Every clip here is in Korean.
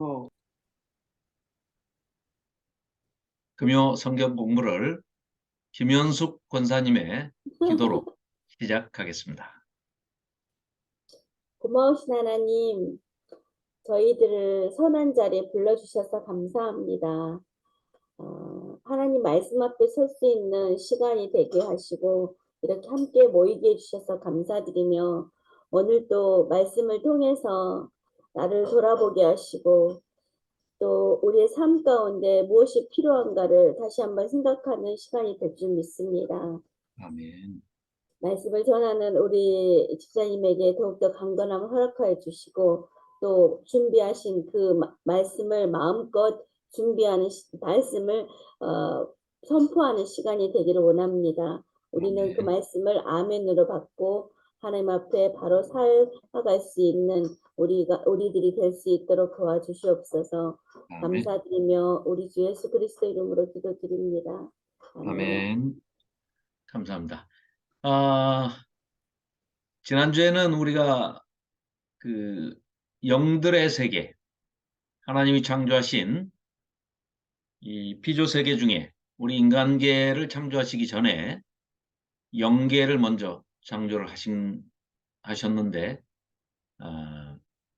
어, 금요 성경 공부를 김현숙 권사님의 기도로 시작하겠습니다. 고마우신 하나님, 저희들을 선한 자리에 불러주셔서 감사합니다. 하나님 말씀 앞에 설 수 있는 시간이 되게 하시고 이렇게 함께 모이게 해주셔서 감사드리며 오늘도 말씀을 통해서 나를 돌아보게 하시고 또 우리의 삶 가운데 무엇이 필요한가를 다시 한번 생각하는 시간이 될 줄 믿습니다. 아멘. 말씀을 전하는 우리 집사님에게 더욱더 강건함을 허락하여 주시고 또 준비하신 그 말씀을 마음껏 준비하는 말씀을 선포하는 시간이 되기를 원합니다. 우리는 아멘. 그 말씀을 아멘으로 받고 하나님 앞에 바로 살아갈 수 있는 우리들이 될 수 있도록 도와주시옵소서. 아멘. 감사드리며 우리 주 예수 그리스도 이름으로 기도드립니다. 아멘. 아멘. 감사합니다. 지난주에는 우리가 그 영들의 세계, 하나님이 창조하신 이 피조 세계 중에 우리 인간계를 창조하시기 전에 영계를 먼저 창조를 하셨는데,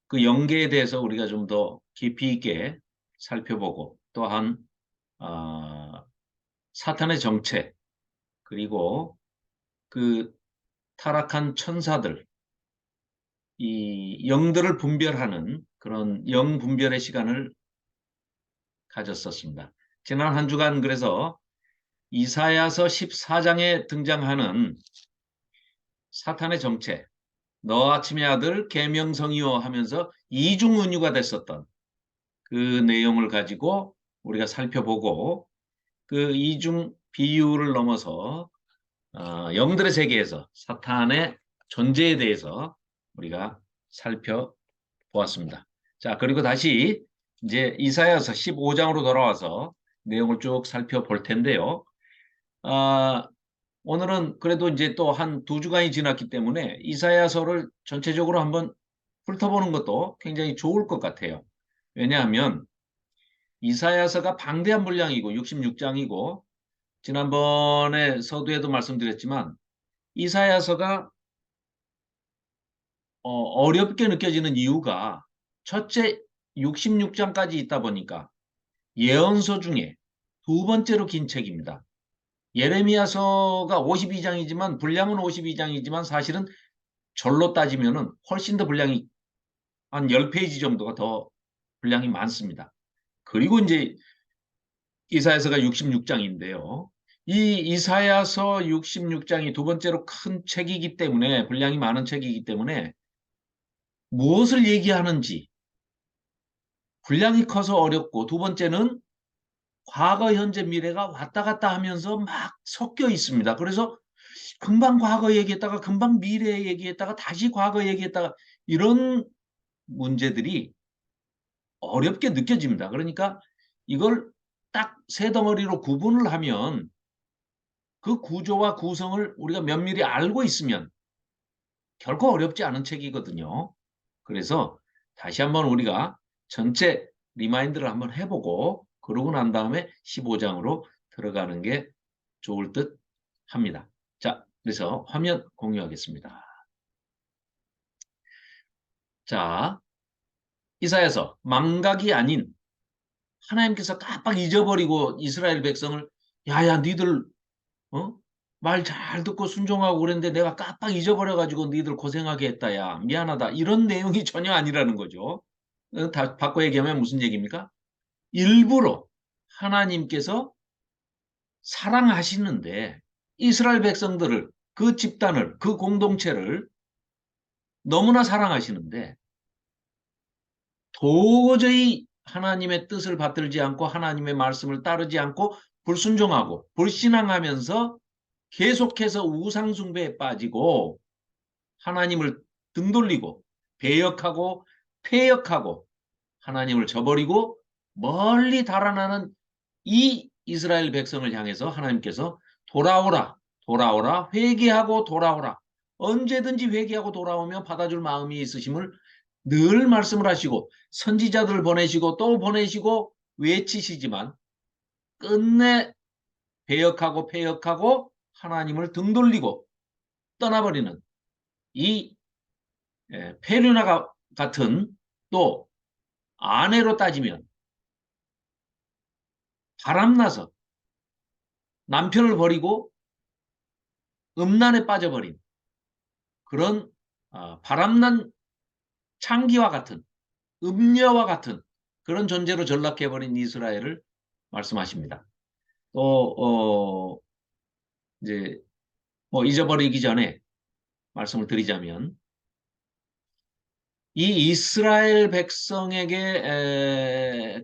그 영계에 대해서 우리가 좀 더 깊이 있게 살펴보고 또한 사탄의 정체 그리고 그 타락한 천사들 이 영들을 분별하는 그런 영 분별의 시간을 가졌었습니다. 지난 한 주간 그래서 이사야서 14장에 등장하는 사탄의 정체 너 아침의 아들 계명성이요 하면서 이중은유가 됐었던 그 내용을 가지고 우리가 살펴보고 그 이중 비유를 넘어서 영들의 세계에서 사탄의 존재에 대해서 우리가 살펴보았습니다. 자, 그리고 다시 이제 이사야서 15장으로 돌아와서 내용을 쭉 살펴볼 텐데요. 오늘은 그래도 이제 또 한 두 주간이 지났기 때문에 이사야서를 전체적으로 한번 훑어보는 것도 굉장히 좋을 것 같아요. 왜냐하면 이사야서가 방대한 분량이고 66장이고 지난번에 서두에도 말씀드렸지만 이사야서가 어렵게 느껴지는 이유가 첫째 66장까지 있다 보니까 예언서 중에 두 번째로 긴 책입니다. 예레미야서가 52장이지만 분량은 52장이지만 사실은 절로 따지면은 훨씬 더 분량이 한 10페이지 정도가 더 분량이 많습니다. 그리고 이제 이사야서가 66장인데요. 이 이사야서 66장이 두 번째로 큰 책이기 때문에 분량이 많은 책이기 때문에 무엇을 얘기하는지 분량이 커서 어렵고 두 번째는 과거, 현재, 미래가 왔다 갔다 하면서 막 섞여 있습니다. 그래서 금방 과거 얘기했다가 금방 미래 얘기했다가 다시 과거 얘기했다가 이런 문제들이 어렵게 느껴집니다. 그러니까 이걸 딱 세 덩어리로 구분을 하면 그 구조와 구성을 우리가 면밀히 알고 있으면 결코 어렵지 않은 책이거든요. 그래서 다시 한번 우리가 전체 리마인드를 한번 해보고 그러고 난 다음에 15장으로 들어가는 게 좋을 듯 합니다. 자, 그래서 화면 공유하겠습니다. 자, 이사야서 망각이 아닌 하나님께서 깜빡 잊어버리고 이스라엘 백성을 야야 니들 말 잘 듣고 순종하고 그랬는데 내가 깜빡 잊어버려가지고 니들 고생하게 했다 야 미안하다 이런 내용이 전혀 아니라는 거죠. 다 바꿔 얘기하면 무슨 얘기입니까? 일부러 하나님께서 사랑하시는데 이스라엘 백성들을 그 집단을 그 공동체를 너무나 사랑하시는데 도저히 하나님의 뜻을 받들지 않고 하나님의 말씀을 따르지 않고 불순종하고 불신앙하면서 계속해서 우상숭배에 빠지고 하나님을 등 돌리고 배역하고 폐역하고 하나님을 저버리고 멀리 달아나는 이 이스라엘 백성을 향해서 하나님께서 돌아오라 돌아오라 회개하고 돌아오라 언제든지 회개하고 돌아오면 받아줄 마음이 있으심을 늘 말씀을 하시고 선지자들을 보내시고 또 보내시고 외치시지만 끝내 배역하고 폐역하고 하나님을 등 돌리고 떠나버리는 이 페류나 같은, 또 아내로 따지면 바람나서 남편을 버리고 음란에 빠져버린 그런 바람난 창기와 같은, 음녀와 같은 그런 존재로 전락해버린 이스라엘을 말씀하십니다. 또 이제 뭐 잊어버리기 전에 말씀을 드리자면, 이 이스라엘 백성에게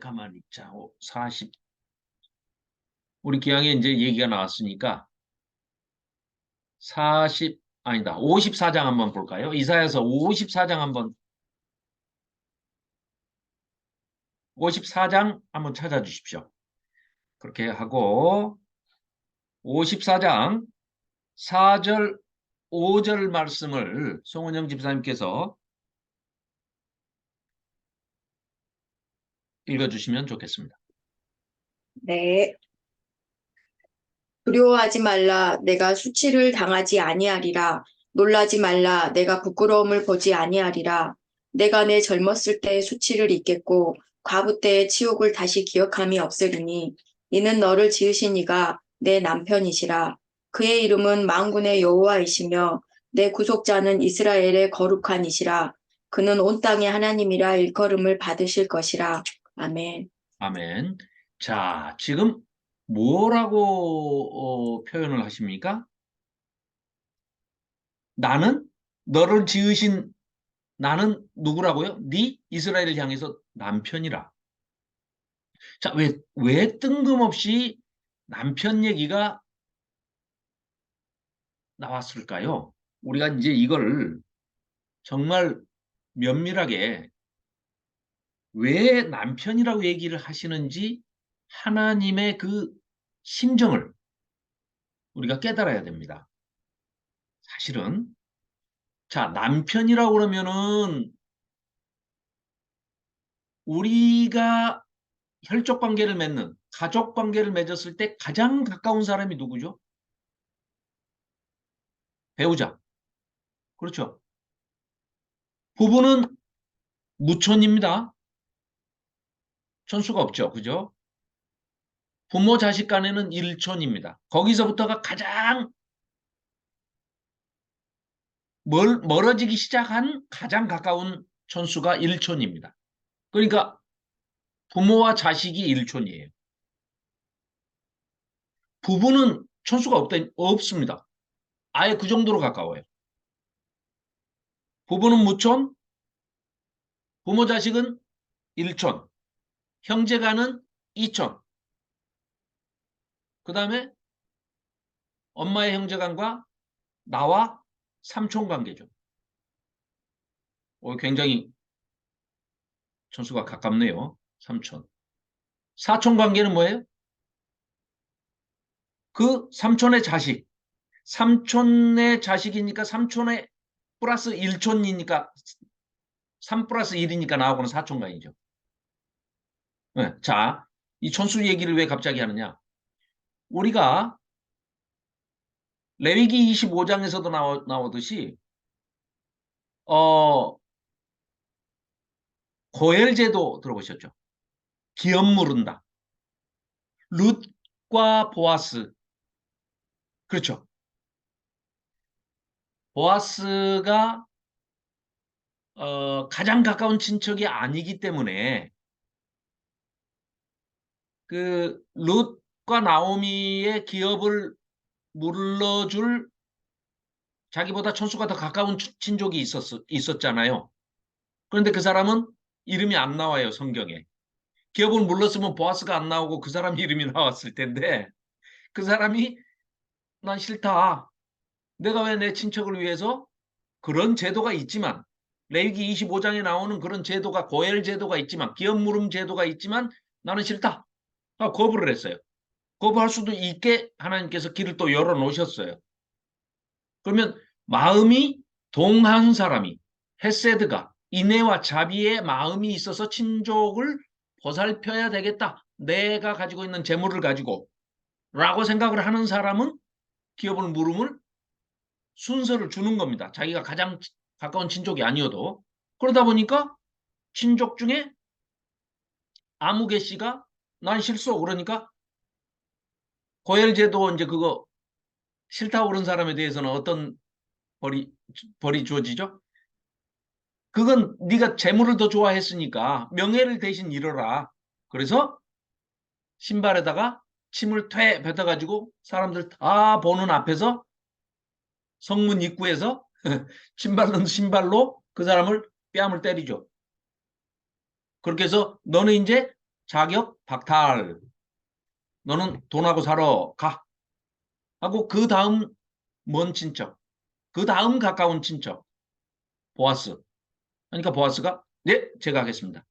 가만히 있자. 40 우리 기왕에 이제 얘기가 나왔으니까 40 아니다. 54장 한번 볼까요? 이사야서 54장 한번 54장 한번 찾아주십시오. 그렇게 하고 54장 4절 5절 말씀을 송은영 집사님께서 읽어주시면 좋겠습니다. 네. 두려워하지 말라. 내가 수치를 당하지 아니하리라. 놀라지 말라. 내가 부끄러움을 보지 아니하리라. 내가 내 젊었을 때의 수치를 잊겠고 과부 때의 치욕을 다시 기억함이 없으리니 이는 너를 지으신 이가 내 남편이시라. 그의 이름은 만군의 여호와이시며 내 구속자는 이스라엘의 거룩한 이시라. 그는 온 땅의 하나님이라 일컬음을 받으실 것이라. 아멘. 아멘. 자, 지금 뭐라고 표현을 하십니까? 나는 너를 지으신, 나는 누구라고요? 네 이스라엘을 향해서 남편이라. 자, 왜 뜬금없이 남편 얘기가 나왔을까요? 우리가 이제 이걸 정말 면밀하게 왜 남편이라고 얘기를 하시는지 하나님의 그 심정을 우리가 깨달아야 됩니다. 사실은 자, 남편이라고 그러면은 우리가 혈족 관계를 맺는, 가족 관계를 맺었을 때 가장 가까운 사람이 누구죠? 배우자. 그렇죠. 부부는 무촌입니다. 천수가 없죠. 그죠? 부모 자식 간에는 일촌입니다. 거기서부터가 가장 멀어지기 시작한 가장 가까운 천수가 일촌입니다. 그러니까 부모와 자식이 일촌이에요. 부부는 천수가 없습니다. 아예 그 정도로 가까워요. 부부는 무촌, 부모 자식은 일촌, 형제간은 이촌, 그 다음에 엄마의 형제간과 나와 삼촌 관계죠. 굉장히 천수가 가깝네요. 삼촌. 사촌 관계는 뭐예요? 그 삼촌의 자식. 삼촌의 자식이니까 삼촌의 플러스 1촌이니까 3 플러스 1이니까 나하고는 사촌간이죠. 네, 자, 이 천수 얘기를 왜 갑자기 하느냐? 우리가 레위기 25장에서도 나오듯이 고엘제도 들어보셨죠? 기업 물은다. 룻과 보아스. 그렇죠. 보아스가 가장 가까운 친척이 아니기 때문에 그 룻과 나오미의 기업을 물러줄 자기보다 천수가 더 가까운 친족이 있었잖아요. 그런데 그 사람은 이름이 안 나와요, 성경에. 기업을 물렀으면 보아스가 안 나오고 그 사람 이름이 나왔을 텐데 그 사람이 난 싫다. 내가 왜 내 친척을 위해서 그런 제도가 있지만 레위기 25장에 나오는 그런 제도가 고엘 제도가 있지만 기업 물음 제도가 있지만 나는 싫다. 거부를 했어요. 거부할 수도 있게 하나님께서 길을 또 열어 놓으셨어요. 그러면 마음이 동한 사람이 헤세드가 인애와 자비의 마음이 있어서 친족을 보살펴야 되겠다. 내가 가지고 있는 재물을 가지고 라고 생각을 하는 사람은 기업을 물음을 순서를 주는 겁니다. 자기가 가장 가까운 친족이 아니어도. 그러다 보니까 친족 중에 아무개 씨가 난 싫소 그러니까 고열제도 이제 그거 싫다고 그런 사람에 대해서는 어떤 벌이 주어지죠? 그건 네가 재물을 더 좋아했으니까 명예를 대신 잃어라. 그래서 신발에다가 침을 퇴 뱉어가지고 사람들 다 보는 앞에서 성문 입구에서 신발로 신발로 그 사람을 뺨을 때리죠. 그렇게 해서 너는 이제 자격 박탈. 너는 돈하고 사러 가. 하고 그 다음 먼 친척. 그 다음 가까운 친척. 보아스. 그러니까 보아스가 네, 제가 하겠습니다.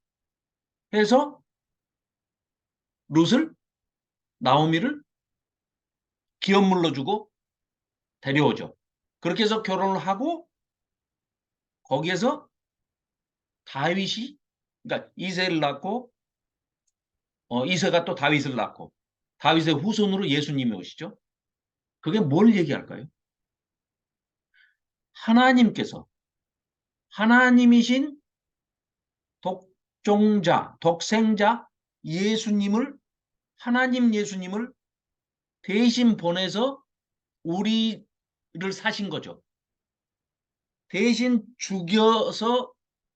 해서 룻을 나오미를 기업 물러주고 데려오죠. 그렇게 해서 결혼을 하고 거기에서 다윗이 그러니까 이세를 낳고 이세가 또 다윗을 낳고 다윗의 후손으로 예수님이 오시죠. 그게 뭘 얘기할까요? 하나님께서 하나님이신 독종자, 독생자 예수님을 하나님 예수님을 대신 보내서 우리를 사신 거죠. 대신 죽여서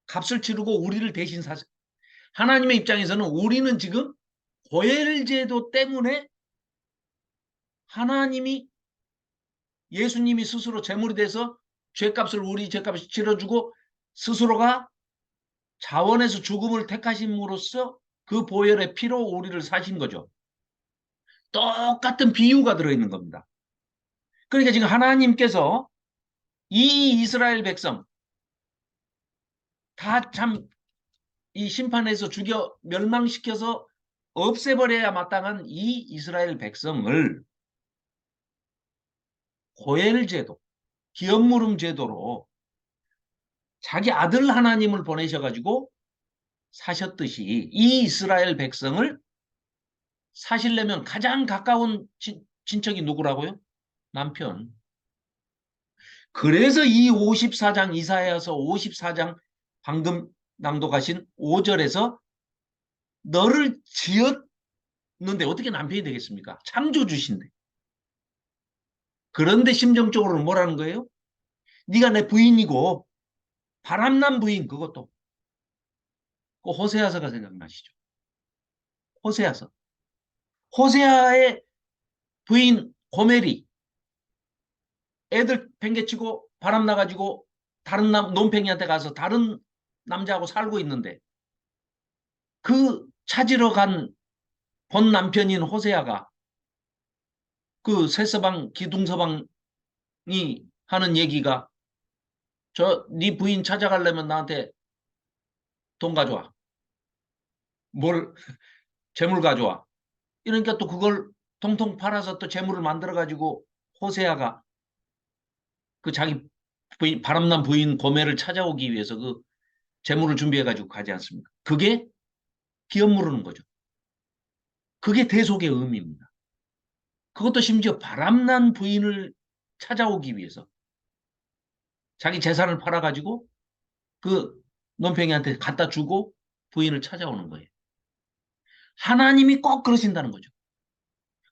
값을 치르고 우리를 대신 사신. 하나님의 입장에서는 우리는 지금 고혈제도 때문에 하나님이 예수님이 스스로 제물이 돼서 죄값을 우리 죄값을 치러주고 스스로가 자원에서 죽음을 택하심으로써 그 보혈의 피로 우리를 사신 거죠. 똑같은 비유가 들어있는 겁니다. 그러니까 지금 하나님께서 이 이스라엘 백성 다 참 이 심판에서 죽여 멸망시켜서 없애버려야 마땅한 이 이스라엘 백성을 고엘제도, 기업물음 제도로 자기 아들 하나님을 보내셔가지고 사셨듯이 이 이스라엘 백성을 사시려면 가장 가까운 친척이 누구라고요? 남편. 그래서 이 54장 이사야서 54장 방금 낭독하신 5절에서 너를 지었는데 어떻게 남편이 되겠습니까? 창조주신데. 그런데 심정적으로는 뭐라는 거예요? 네가 내 부인이고 바람난 부인 그것도. 그 호세아서가 생각나시죠? 호세아서. 호세아의 부인 고멜이 애들 팽개치고 바람 나가지고 다른 논팽이한테 가서 다른 남자하고 살고 있는데 그 찾으러 간 본 남편인 호세아가 그 세서방 기둥서방이 하는 얘기가 네 부인 찾아가려면 나한테 돈 가져와. 뭘 재물 가져와. 이러니까 또 그걸 통통 팔아서 또 재물을 만들어 가지고 호세아가 그 자기 부인, 바람난 부인 고멜을 찾아오기 위해서 그 재물을 준비해 가지고 가지 않습니까? 그게 기업 물르는 거죠. 그게 대속의 의미입니다. 그것도 심지어 바람난 부인을 찾아오기 위해서 자기 재산을 팔아가지고 그 논팽이한테 갖다 주고 부인을 찾아오는 거예요. 하나님이 꼭 그러신다는 거죠.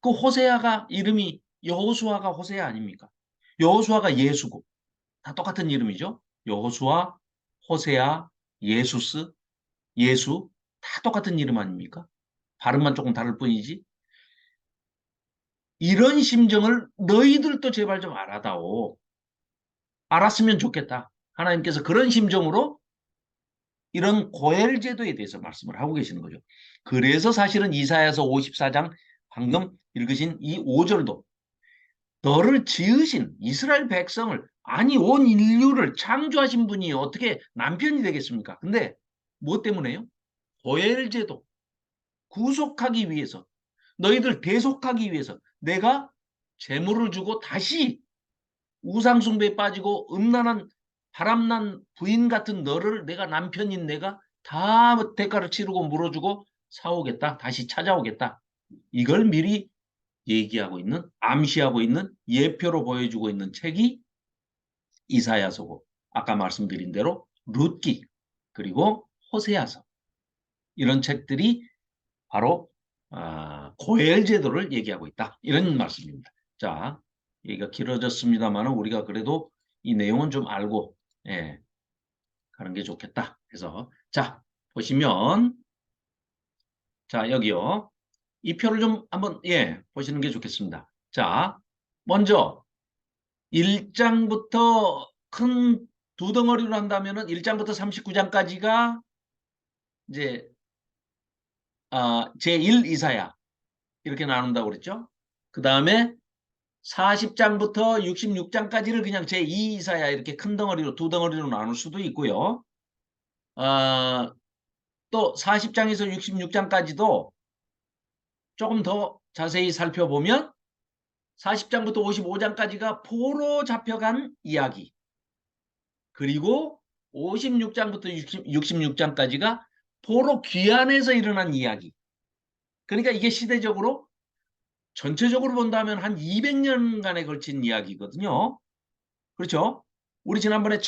그 호세아가 이름이 여호수아가 호세아 아닙니까? 여호수아가 예수고 다 똑같은 이름이죠. 여호수아, 호세아, 예수스, 예수 다 똑같은 이름 아닙니까? 발음만 조금 다를 뿐이지. 이런 심정을 너희들도 제발 좀 알아다오. 알았으면 좋겠다. 하나님께서 그런 심정으로 이런 고엘 제도에 대해서 말씀을 하고 계시는 거죠. 그래서 사실은 이사야서 54장 방금 읽으신 이 5절도 너를 지으신 이스라엘 백성을 아니 온 인류를 창조하신 분이 어떻게 남편이 되겠습니까? 근데 뭐 때문에요? 고엘 제도 구속하기 위해서 너희들 대속하기 위해서 내가 재물을 주고 다시 우상숭배에 빠지고 음란한 바람난 부인 같은 너를 내가 남편인 내가 다 대가를 치르고 물어주고 사오겠다. 다시 찾아오겠다. 이걸 미리 얘기하고 있는, 암시하고 있는, 예표로 보여주고 있는 책이 이사야서고, 아까 말씀드린 대로 룻기, 그리고 호세아서, 이런 책들이 바로 고엘 제도를 얘기하고 있다. 이런 말씀입니다. 자, 얘기가 길어졌습니다만 우리가 그래도 이 내용은 좀 알고 가는 게 좋겠다. 그래서 자, 보시면 자, 여기요. 이 표를 좀 한번 보시는 게 좋겠습니다. 자, 먼저 1장부터 큰 두 덩어리로 한다면은 1장부터 39장까지가 이제 제1 이사야 이렇게 나눈다고 그랬죠. 그 다음에 40장부터 66장까지를 그냥 제2 이사야 이렇게 큰 덩어리로 두 덩어리로 나눌 수도 있고요. 또 40장에서 66장까지도 조금 더 자세히 살펴보면 40장부터 55장까지가 포로 잡혀간 이야기. 그리고 56장부터 66장까지가 포로 귀환에서 일어난 이야기. 그러니까 이게 시대적으로 전체적으로 본다면 한 200년간에 걸친 이야기거든요. 그렇죠? 우리 지난번에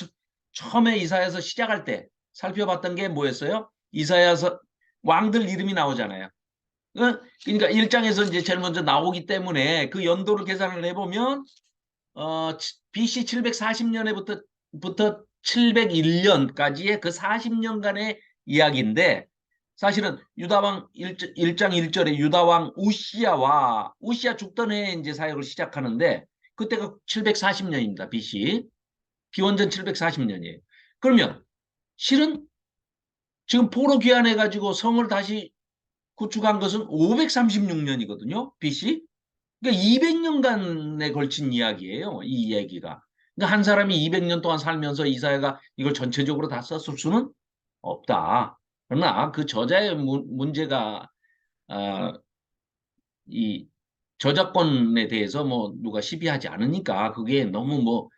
처음에 이사야서 시작할 때 살펴봤던 게 뭐였어요? 이사야서 왕들 이름이 나오잖아요. 그러니까 1장에서 이제 제일 먼저 나오기 때문에 그 연도를 계산을 해보면 BC 740년에부터 701년까지의 그 40년간의 이야기인데 사실은 유다왕 1장 1절에 유다왕 우시야 죽던 해에 이제 사역을 시작하는데 그때가 740년입니다. BC. 기원전 740년이에요. 그러면 실은 지금 포로 귀환해가지고 성을 다시 구축한 것은 536년이거든요. BC. 그러니까 200년간에 걸친 이야기예요. 이 얘기가. 그러니까 한 사람이 200년 동안 살면서 이사야가 이걸 전체적으로 다 썼을 수는 없다. 그러나 그 저자의 문제가 이 저작권에 대해서 뭐 누가 시비하지 않으니까 그게 너무 뭐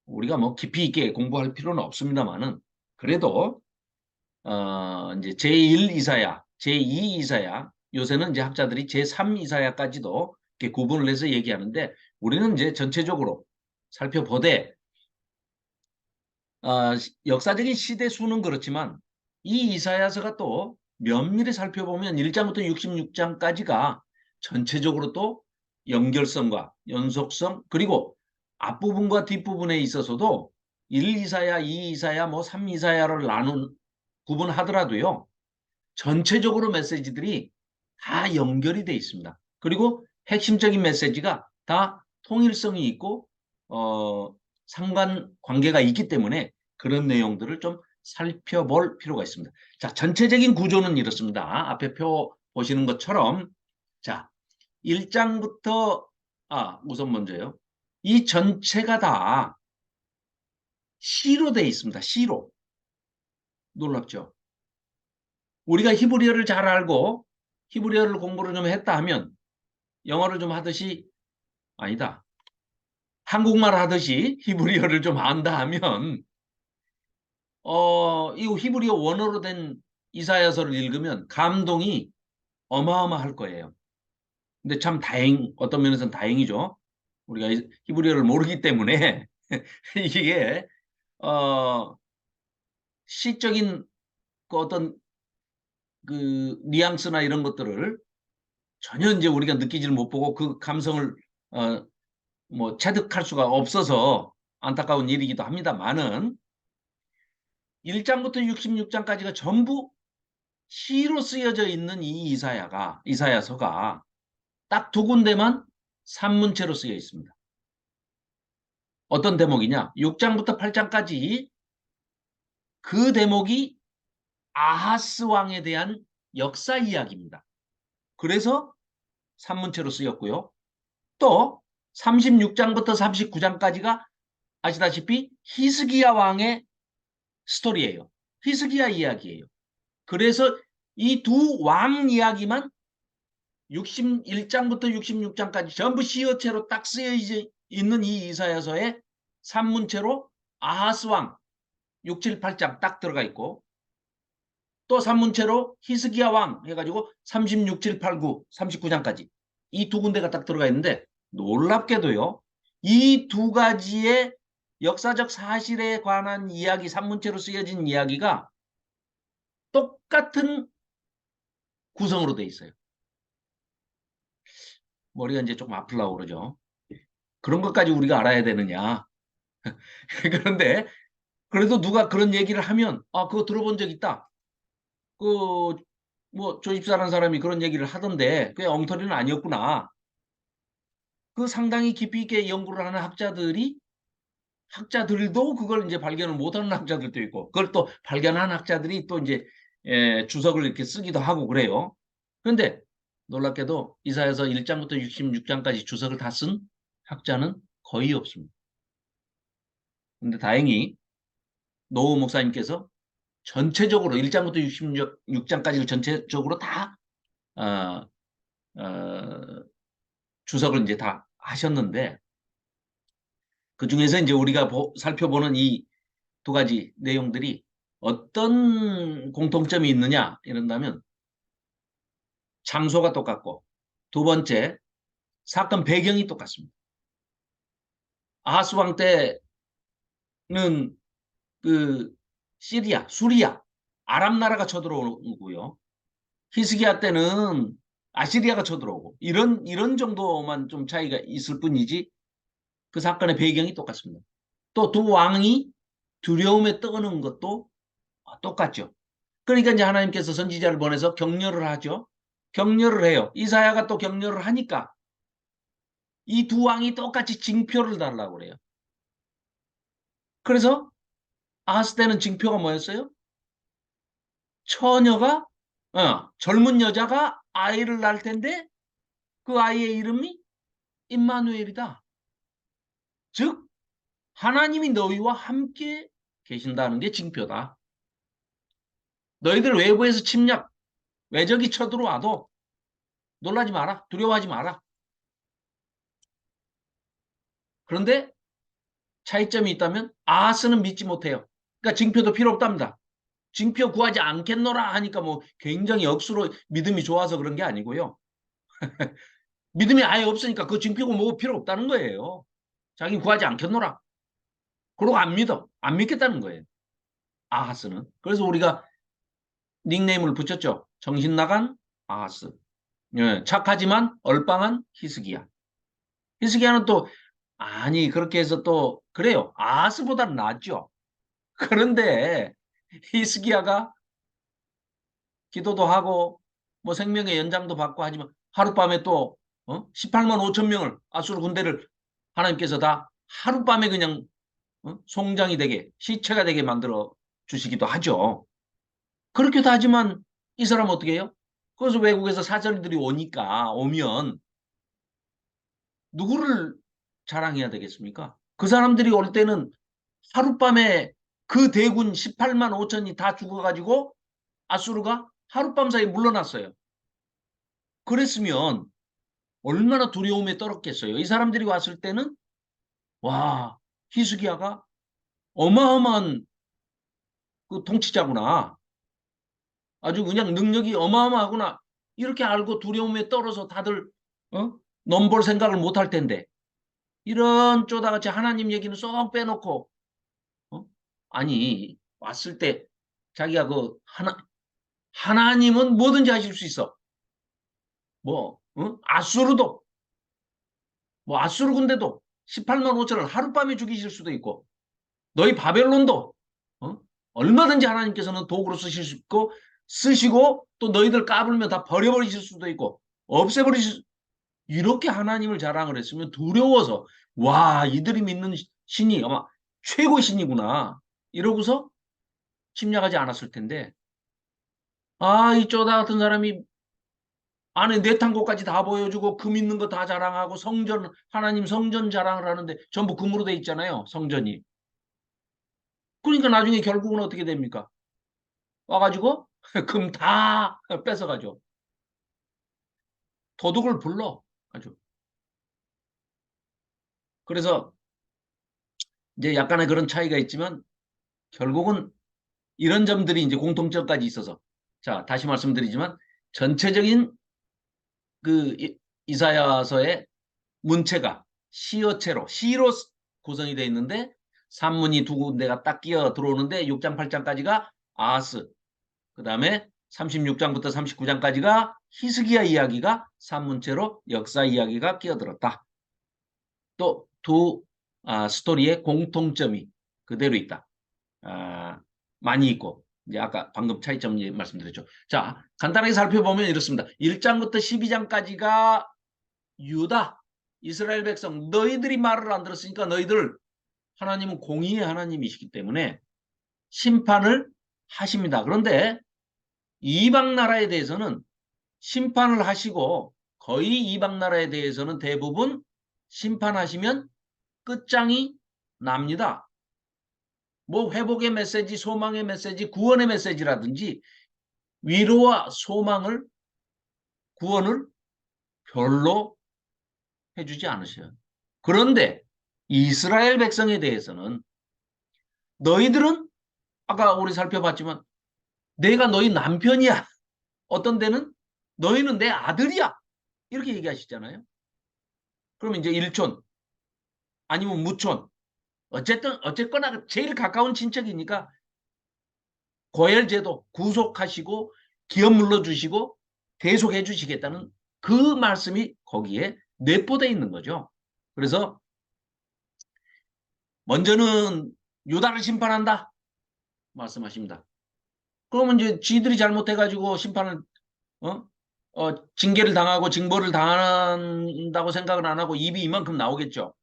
우리가 뭐 깊이 있게 공부할 필요는 없습니다만은 그래도 이제 제1 이사야, 제2 이사야, 요새는 이제 학자들이 제3 이사야까지도 이렇게 구분을 해서 얘기하는데 우리는 이제 전체적으로 살펴보되 역사적인 시대 수는 그렇지만 이 이사야서가 또 면밀히 살펴보면 1장부터 66장까지가 전체적으로 또 연결성과 연속성 그리고 앞부분과 뒷부분에 있어서도 1 이사야, 2 이사야, 뭐 3 이사야를 구분하더라도요. 전체적으로 메시지들이 다 연결이 돼 있습니다. 그리고 핵심적인 메시지가 다 통일성이 있고 상관관계가 있기 때문에 그런 내용들을 좀 살펴볼 필요가 있습니다. 자, 전체적인 구조는 이렇습니다. 앞에 표 보시는 것처럼 자, 1장부터 우선 먼저요. 이 전체가 다 시로 돼 있습니다. 시로. 놀랍죠? 우리가 히브리어를 잘 알고 히브리어를 공부를 좀 했다 하면 영어를 좀 하듯이 아니다. 한국말 하듯이 히브리어를 좀 안다 하면 이 히브리어 원어로 된 이사야서를 읽으면 감동이 어마어마할 거예요. 근데 참 어떤 면에서는 다행이죠. 우리가 히브리어를 모르기 때문에 이게 시적인 그 어떤 그 뉘앙스나 이런 것들을 전혀 이제 우리가 느끼지를 못 보고 그 감성을 뭐 체득할 수가 없어서 안타까운 일이기도 합니다만은 1장부터 66장까지가 전부 시로 쓰여져 있는 이 이사야서가 딱 두 군데만 산문체로 쓰여 있습니다. 어떤 대목이냐? 6장부터 8장까지 그 대목이 아하스 왕에 대한 역사 이야기입니다. 그래서 산문체로 쓰였고요. 또 36장부터 39장까지가 아시다시피 히스기야 왕의 스토리예요. 히스기야 이야기예요. 그래서 이 두 왕 이야기만 61장부터 66장까지 전부 시어체로 딱 쓰여 있는 이 이사야서의 산문체로 아하스 왕 6, 7, 8장 딱 들어가 있고 또 산문체로 히스기야 왕 해가지고 36, 7, 8, 9, 39장까지 이 두 군데가 딱 들어가 있는데 놀랍게도요. 이 두 가지의 역사적 사실에 관한 이야기, 산문체로 쓰여진 이야기가 똑같은 구성으로 돼 있어요. 머리가 이제 조금 아플라고 그러죠. 그런 것까지 우리가 알아야 되느냐. 그런데 그래도 누가 그런 얘기를 하면 그거 들어본 적 있다. 그 뭐 조집사라는 사람이 그런 얘기를 하던데 그게 엉터리는 아니었구나. 그 상당히 깊이 있게 연구를 하는 학자들도 그걸 이제 발견을 못하는 학자들도 있고 그걸 또 발견한 학자들이 또 이제 주석을 이렇게 쓰기도 하고 그래요. 그런데 놀랍게도 이사야서 1장부터 66장까지 주석을 다 쓴 학자는 거의 없습니다. 근데 다행히 노후 목사님께서 전체적으로 1장부터 66장까지를 전체적으로 다 어, 어, 주석을 이제 다 하셨는데 그 중에서 이제 우리가 살펴보는 이 두 가지 내용들이 어떤 공통점이 있느냐 이런다면 장소가 똑같고 두 번째 사건 배경이 똑같습니다. 아하스 왕 때는 그 시리아, 수리아, 아랍 나라가 쳐들어오고요. 히스기야 때는 아시리아가 쳐들어오고 이런 정도만 좀 차이가 있을 뿐이지 그 사건의 배경이 똑같습니다. 또 두 왕이 두려움에 떠는 것도 똑같죠. 그러니까 이제 하나님께서 선지자를 보내서 격려를 하죠. 격려를 해요. 이사야가 또 격려를 하니까 이 두 왕이 똑같이 징표를 달라고 그래요. 그래서 아하스 때는 징표가 뭐였어요? 처녀가 젊은 여자가 아이를 낳을 텐데 그 아이의 이름이 임마누엘이다. 즉 하나님이 너희와 함께 계신다는 게 징표다. 너희들 외부에서 침략, 외적이 쳐들어와도 놀라지 마라. 두려워하지 마라. 그런데 차이점이 있다면 아하스는 믿지 못해요. 그러니까 징표도 필요 없답니다. 징표 구하지 않겠노라 하니까 뭐 굉장히 억수로 믿음이 좋아서 그런 게 아니고요. 믿음이 아예 없으니까 그 징표가 뭐 필요 없다는 거예요. 자기 구하지 않겠노라. 그러고 안 믿어. 안 믿겠다는 거예요. 아하스는. 그래서 우리가 닉네임을 붙였죠. 정신 나간 아하스. 예, 착하지만 얼빵한 히스기야. 히스기야는 또 아니 그렇게 해서 또 그래요. 아하스보다는 낫죠. 그런데 히스기야가 기도도 하고 뭐 생명의 연장도 받고 하지만 하룻밤에 또 18만 5천 명을 아수르 군대를 하나님께서 다 하룻밤에 그냥 송장이 되게 시체가 되게 만들어 주시기도 하죠. 그렇게도 하지만 이 사람 어떻게 해요? 그래서 외국에서 사절들이 오면 누구를 자랑해야 되겠습니까? 그 사람들이 올 때는 하룻밤에 그 대군 18만 5천이 다 죽어가지고 아수르가 하룻밤 사이에 물러났어요. 그랬으면 얼마나 두려움에 떨었겠어요. 이 사람들이 왔을 때는 와 히스기야가 어마어마한 그 통치자구나. 아주 그냥 능력이 어마어마하구나. 이렇게 알고 두려움에 떨어서 다들 넘볼 생각을 못 할 텐데 이런 쪼다같이 하나님 얘기는 쏙 빼놓고 아니 왔을 때 자기가 그 하나님은 뭐든지 하실 수 있어. 뭐 아수르도 뭐 아수르 군대도 18만 5천을 하룻밤에 죽이실 수도 있고 너희 바벨론도 어? 얼마든지 하나님께서는 도구로 쓰실 수 있고 쓰시고 또 너희들 까불면 다 버려버리실 수도 있고 없애버리실 이렇게 하나님을 자랑을 했으면 두려워서 와 이들이 믿는 신이 아마 최고 신이구나 이러고서 침략하지 않았을 텐데 이 쪼다 같은 사람이 안에 내탄고까지 다 보여주고 금 있는 거 다 자랑하고 성전 하나님 성전 자랑을 하는데 전부 금으로 돼 있잖아요 성전이 그러니까 나중에 결국은 어떻게 됩니까? 와가지고 금 다 뺏어가죠. 도둑을 불러 아주. 그래서 이제 약간의 그런 차이가 있지만 결국은 이런 점들이 이제 공통점까지 있어서 자, 다시 말씀드리지만 전체적인 그 이사야서의 문체가 시로 구성이 되어 있는데 산문이 두 군데가 딱 끼어 들어오는데 6장 8장까지가 아하스, 그다음에 36장부터 39장까지가 히스기야 이야기가 산문체로 역사 이야기가 끼어들었다. 또 두 스토리의 공통점이 그대로 있다. 많이 있고 이제 아까 방금 차이점 말씀드렸죠. 자, 간단하게 살펴보면 이렇습니다. 1장부터 12장까지가 유다, 이스라엘 백성, 너희들이 말을 안 들었으니까 너희들 하나님은 공의의 하나님이시기 때문에 심판을 하십니다. 그런데 이방 나라에 대해서는 심판을 하시고 거의 이방 나라에 대해서는 대부분 심판하시면 끝장이 납니다. 뭐 회복의 메시지, 소망의 메시지, 구원의 메시지라든지 위로와 소망을, 구원을 별로 해주지 않으셔요. 그런데 이스라엘 백성에 대해서는 너희들은 아까 우리 살펴봤지만 내가 너희 남편이야. 어떤 데는 너희는 내 아들이야. 이렇게 얘기하시잖아요. 그럼 이제 일촌 아니면 무촌 어쨌거나 제일 가까운 친척이니까 고열제도 구속하시고 기업 물러주시고 대속해 주시겠다는 그 말씀이 거기에 내포되어 있는 거죠. 그래서 먼저는 유다를 심판한다 말씀하십니다. 그러면 이제 지들이 잘못해가지고 심판을 징계를 당하고 징벌을 당한다고 생각을 안 하고 입이 이만큼 나오겠죠.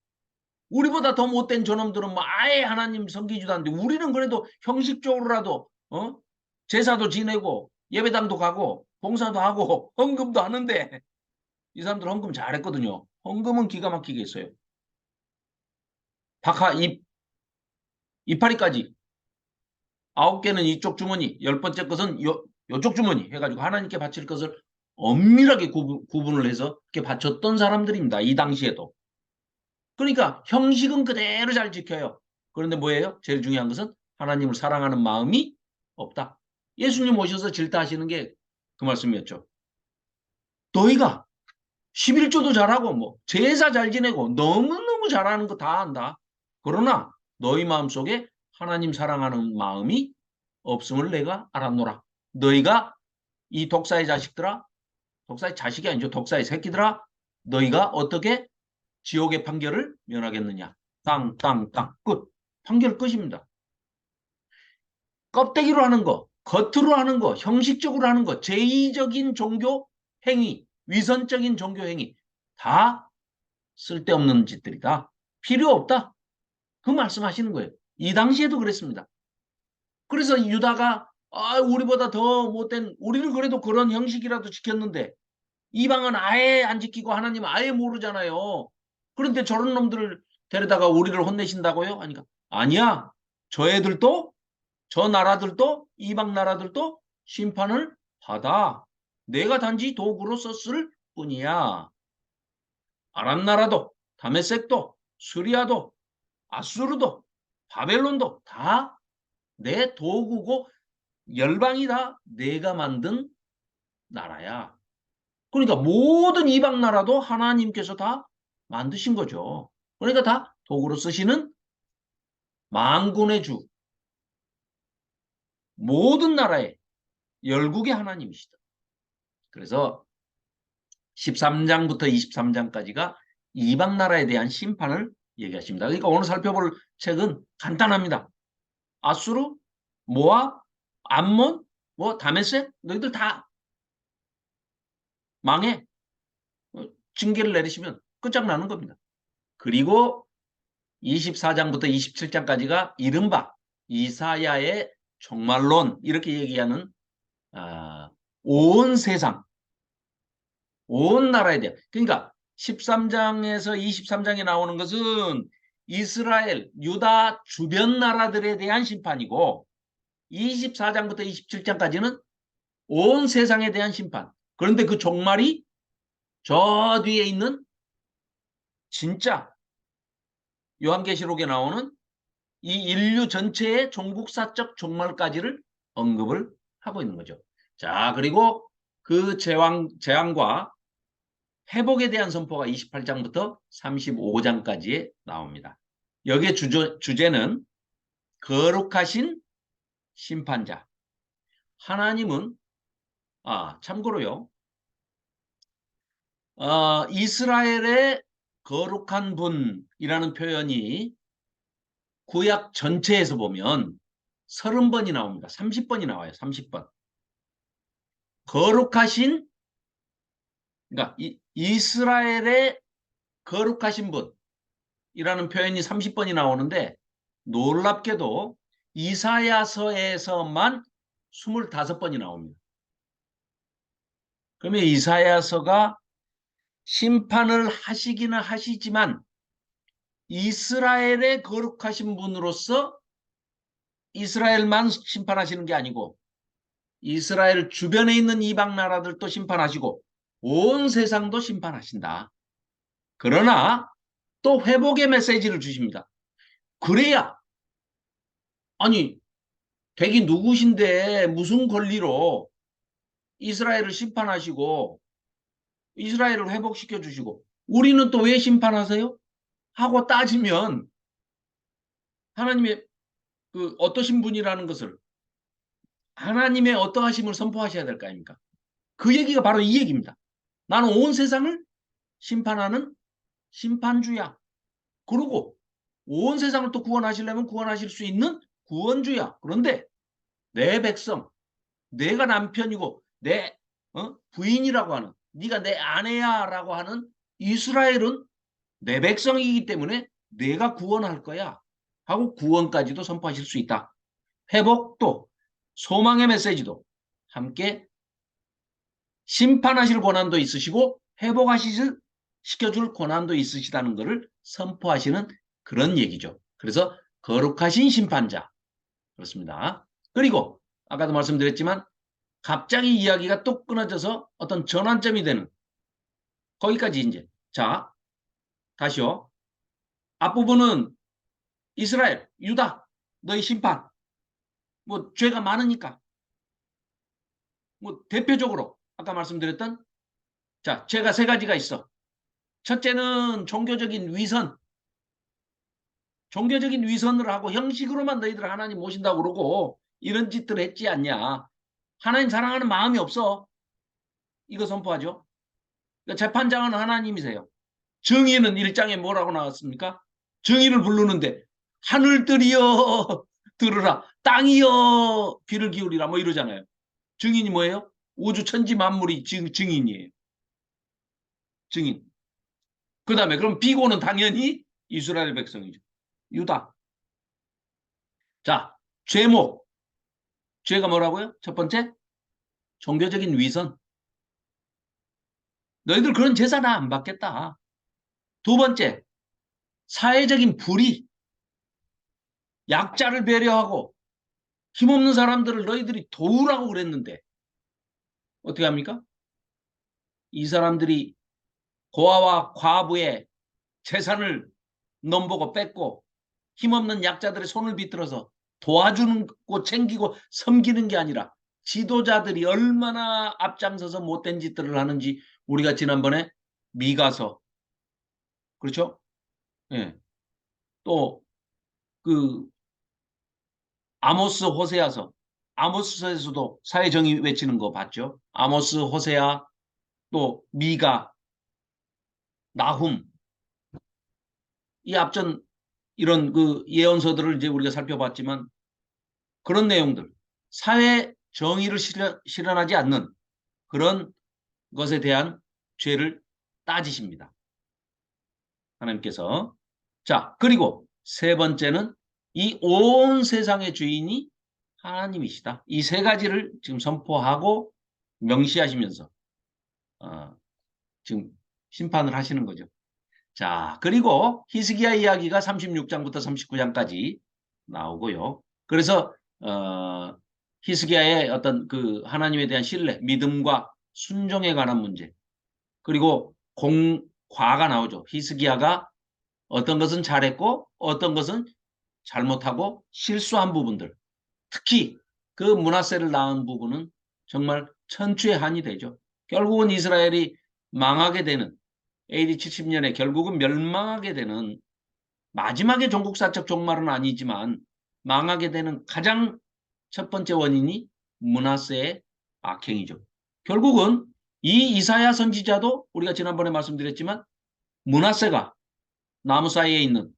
우리보다 더 못된 저놈들은 뭐 아예 하나님 섬기지도 않는데 우리는 그래도 형식적으로라도 제사도 지내고 예배당도 가고 봉사도 하고 헌금도 하는데 이 사람들 헌금 잘했거든요. 헌금은 기가 막히게 했어요. 박하 이파리까지 9개는 이쪽 주머니, 10번째 것은 요쪽 주머니 해가지고 하나님께 바칠 것을 엄밀하게 구분을 해서 이렇게 바쳤던 사람들입니다. 이 당시에도. 그러니까 형식은 그대로 잘 지켜요. 그런데 뭐예요? 제일 중요한 것은 하나님을 사랑하는 마음이 없다. 예수님 오셔서 질타하시는 게 그 말씀이었죠. 너희가 11조도 잘하고 뭐 제사 잘 지내고 너무너무 잘하는 거 다 한다. 그러나 너희 마음속에 하나님 사랑하는 마음이 없음을 내가 알았노라. 너희가 이 독사의 자식들아, 독사의 자식이 아니죠. 독사의 새끼들아, 너희가 어떻게 지옥의 판결을 면하겠느냐. 땅, 끝. 판결 끝입니다. 껍데기로 하는 거, 겉으로 하는 거, 형식적으로 하는 거, 제의적인 종교 행위, 위선적인 종교 행위 다 쓸데없는 짓들이다. 필요 없다. 그 말씀하시는 거예요. 이 당시에도 그랬습니다. 그래서 유다가 우리보다 더 못된 우리는 그래도 그런 형식이라도 지켰는데 이방은 아예 안 지키고 하나님 아예 모르잖아요. 그런데 저런 놈들을 데려다가 우리를 혼내신다고요? 아니야. 저 애들도 저 나라들도 이방 나라들도 심판을 받아. 내가 단지 도구로 썼을 뿐이야. 아람 나라도 다메섹도 수리아도 아수르도 바벨론도 다 내 도구고 열방이 다 내가 만든 나라야. 그러니까 모든 이방 나라도 하나님께서 다 만드신 거죠. 그러니까 다 도구로 쓰시는 만군의 주, 모든 나라의 열국의 하나님이시다. 그래서 13장부터 23장까지가 이방 나라에 대한 심판을 얘기하십니다. 그러니까 오늘 살펴볼 책은 간단합니다. 아수르, 모압, 암몬, 다메섹 너희들 다 망해. 징계를 내리시면 끝장나는 겁니다. 그리고 24장부터 27장까지가 이른바 이사야의 종말론 이렇게 얘기하는 온 세상, 온 나라에 대한 그러니까 13장에서 23장에 나오는 것은 이스라엘, 유다 주변 나라들에 대한 심판이고 24장부터 27장까지는 온 세상에 대한 심판. 그런데 그 종말이 저 뒤에 있는 진짜 요한계시록에 나오는 이 인류 전체의 종국사적 종말까지를 언급을 하고 있는 거죠. 자, 그리고 그 재앙과 회복에 대한 선포가 28장부터 35장까지에 나옵니다. 여기에 주제는 거룩하신 심판자. 하나님은 참고로요. 이스라엘의 거룩한 분이라는 표현이 구약 전체에서 보면 30번이 나옵니다. 30번이 나와요. 30번. 거룩하신, 그러니까 이스라엘의 거룩하신 분이라는 표현이 30번이 나오는데 놀랍게도 이사야서에서만 25번이 나옵니다. 그러면 이사야서가 심판을 하시기는 하시지만 이스라엘의 거룩하신 분으로서 이스라엘만 심판하시는 게 아니고 이스라엘 주변에 있는 이방 나라들도 심판하시고 온 세상도 심판하신다. 그러나 또 회복의 메시지를 주십니다. 그래야 아니 댁이 누구신데 무슨 권리로 이스라엘을 심판하시고 이스라엘을 회복시켜 주시고 우리는 또 왜 심판하세요? 하고 따지면 하나님의 그 어떠신 분이라는 것을 하나님의 어떠하심을 선포하셔야 될 거 아닙니까? 그 얘기가 바로 이 얘기입니다. 나는 온 세상을 심판하는 심판주야. 그리고 온 세상을 또 구원하시려면 구원하실 수 있는 구원주야. 그런데 내 백성, 내가 남편이고 내 부인이라고 하는 네가 내 아내야 라고 하는 이스라엘은 내 백성이기 때문에 내가 구원할 거야 하고 구원까지도 선포하실 수 있다. 회복도 소망의 메시지도 함께 심판하실 권한도 있으시고 시켜줄 권한도 있으시다는 것을 선포하시는 그런 얘기죠. 그래서 거룩하신 심판자 그렇습니다. 그리고 아까도 말씀드렸지만 갑자기 이야기가 또 끊어져서 어떤 전환점이 되는 거기까지 이제 자 다시요. 앞부분은 이스라엘, 유다 너희 심판 뭐 죄가 많으니까 뭐 대표적으로 아까 말씀드렸던 자 죄가 세 가지가 있어. 첫째는 종교적인 위선. 종교적인 위선을 하고 형식으로만 너희들 하나님 모신다고 그러고 이런 짓들을 했지 않냐. 하나님 사랑하는 마음이 없어. 이거 선포하죠. 그러니까 재판장은 하나님이세요. 정의는 1장에 뭐라고 나왔습니까? 정의를 부르는데 하늘들이여 들으라 땅이여 귀를 기울이라 뭐 이러잖아요. 증인이 뭐예요? 우주 천지 만물이 증인이에요. 증인. 그 다음에 그럼 비고는 당연히 이스라엘 백성이죠. 유다. 자, 죄목. 죄가 뭐라고요? 첫 번째, 종교적인 위선. 너희들 그런 제사 나 안 받겠다. 두 번째, 사회적인 불의. 약자를 배려하고 힘없는 사람들을 너희들이 도우라고 그랬는데 어떻게 합니까? 이 사람들이 고아와 과부의 재산을 넘보고 뺏고 힘없는 약자들의 손을 비틀어서 도와주는 거 챙기고 섬기는 게 아니라 지도자들이 얼마나 앞장서서 못된 짓들을 하는지 우리가 지난번에 미가서 그렇죠? 예. 또 그 아모스 호세아서 아모스에서도 사회정의 외치는 거 봤죠? 아모스 호세아 또 미가 나훔 이 앞전 이런 그 예언서들을 이제 우리가 살펴봤지만 그런 내용들 사회 정의를 실현하지 않는 그런 것에 대한 죄를 따지십니다. 하나님께서. 자, 그리고 세 번째는 이 온 세상의 주인이 하나님이시다. 이 세 가지를 지금 선포하고 명시하시면서 지금 심판을 하시는 거죠. 자, 그리고 히스기야 이야기가 36장부터 39장까지 나오고요. 그래서 히스기야의 어떤 그 하나님에 대한 신뢰, 믿음과 순종에 관한 문제, 그리고 과가 나오죠. 히스기야가 어떤 것은 잘했고 어떤 것은 잘못하고 실수한 부분들, 특히 그 므낫세를 낳은 부분은 정말 천추의 한이 되죠. 결국은 이스라엘이 망하게 되는 AD 70년에 결국은 멸망하게 되는 마지막에 종국사적 종말은 아니지만 망하게 되는 가장 첫 번째 원인이 므낫세의 악행이죠. 결국은 이 이사야 선지자도 우리가 지난번에 말씀드렸지만 므낫세가 나무 사이에 있는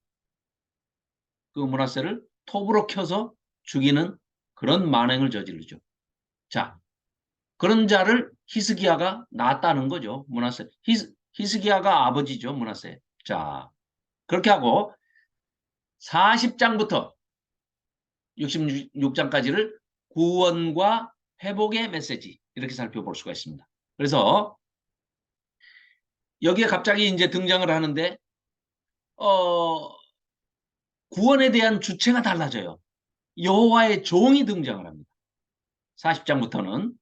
그 므낫세를 톱으로 켜서 죽이는 그런 만행을 저지르죠. 자, 그런 자를 히스기야가 낳았다는 거죠. 므낫세. 히스기야가 아버지죠. 므낫세. 자, 그렇게 하고 40장부터 66장까지를 구원과 회복의 메시지 이렇게 살펴볼 수가 있습니다. 그래서 여기에 갑자기 이제 등장을 하는데 구원에 대한 주체가 달라져요. 여호와의 종이 등장을 합니다. 40장부터는.